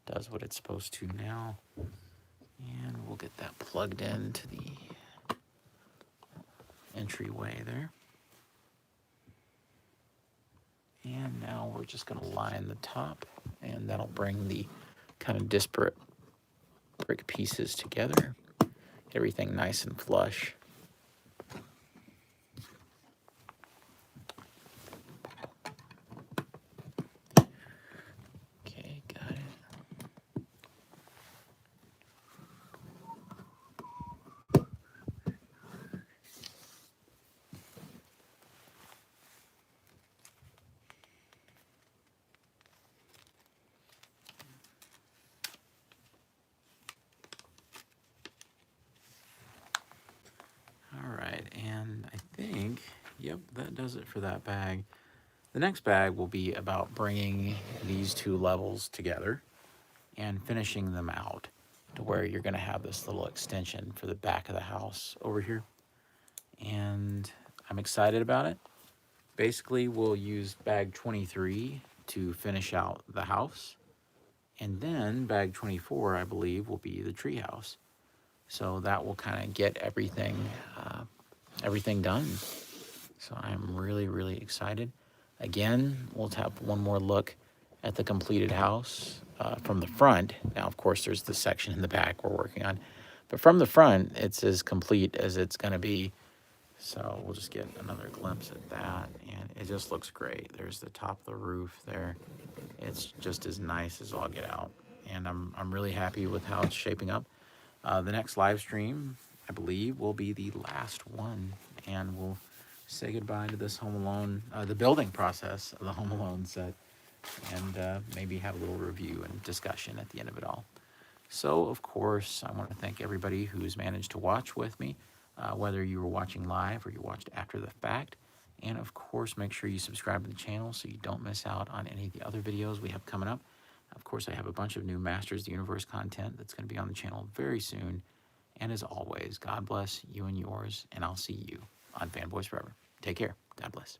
Speaker 1: does what it's supposed to now. And we'll get that plugged into the entryway there. And now we're just going to line the top, and that'll bring the kind of disparate brick pieces together. Everything nice and flush. Okay, got it. All right, and I think, yep, that does it for that bag. The next bag will be about bringing these two levels together and finishing them out to where you're going to have this little extension for the back of the house over here. And I'm excited about it. Basically, we'll use bag 23 to finish out the house. And then bag 24, I believe, will be the treehouse. So that will kind of get everything done. So I'm really, really excited. Again, we'll have one more look at the completed house from the front. Now, of course, there's the section in the back we're working on. But from the front, it's as complete as it's going to be. So we'll just get another glimpse at that. And it just looks great. There's the top of the roof there. It's just as nice as all get out. And I'm really happy with how it's shaping up. The next live stream, I believe, will be the last one. And we'll say goodbye to this Home Alone, the building process of the Home Alone set. And maybe have a little review and discussion at the end of it all. So, of course, I want to thank everybody who's managed to watch with me, whether you were watching live or you watched after the fact. And, of course, make sure you subscribe to the channel so you don't miss out on any of the other videos we have coming up. Of course, I have a bunch of new Masters of the Universe content that's going to be on the channel very soon. And as always, God bless you and yours, and I'll see you on Fanboys Forever. Take care. God bless.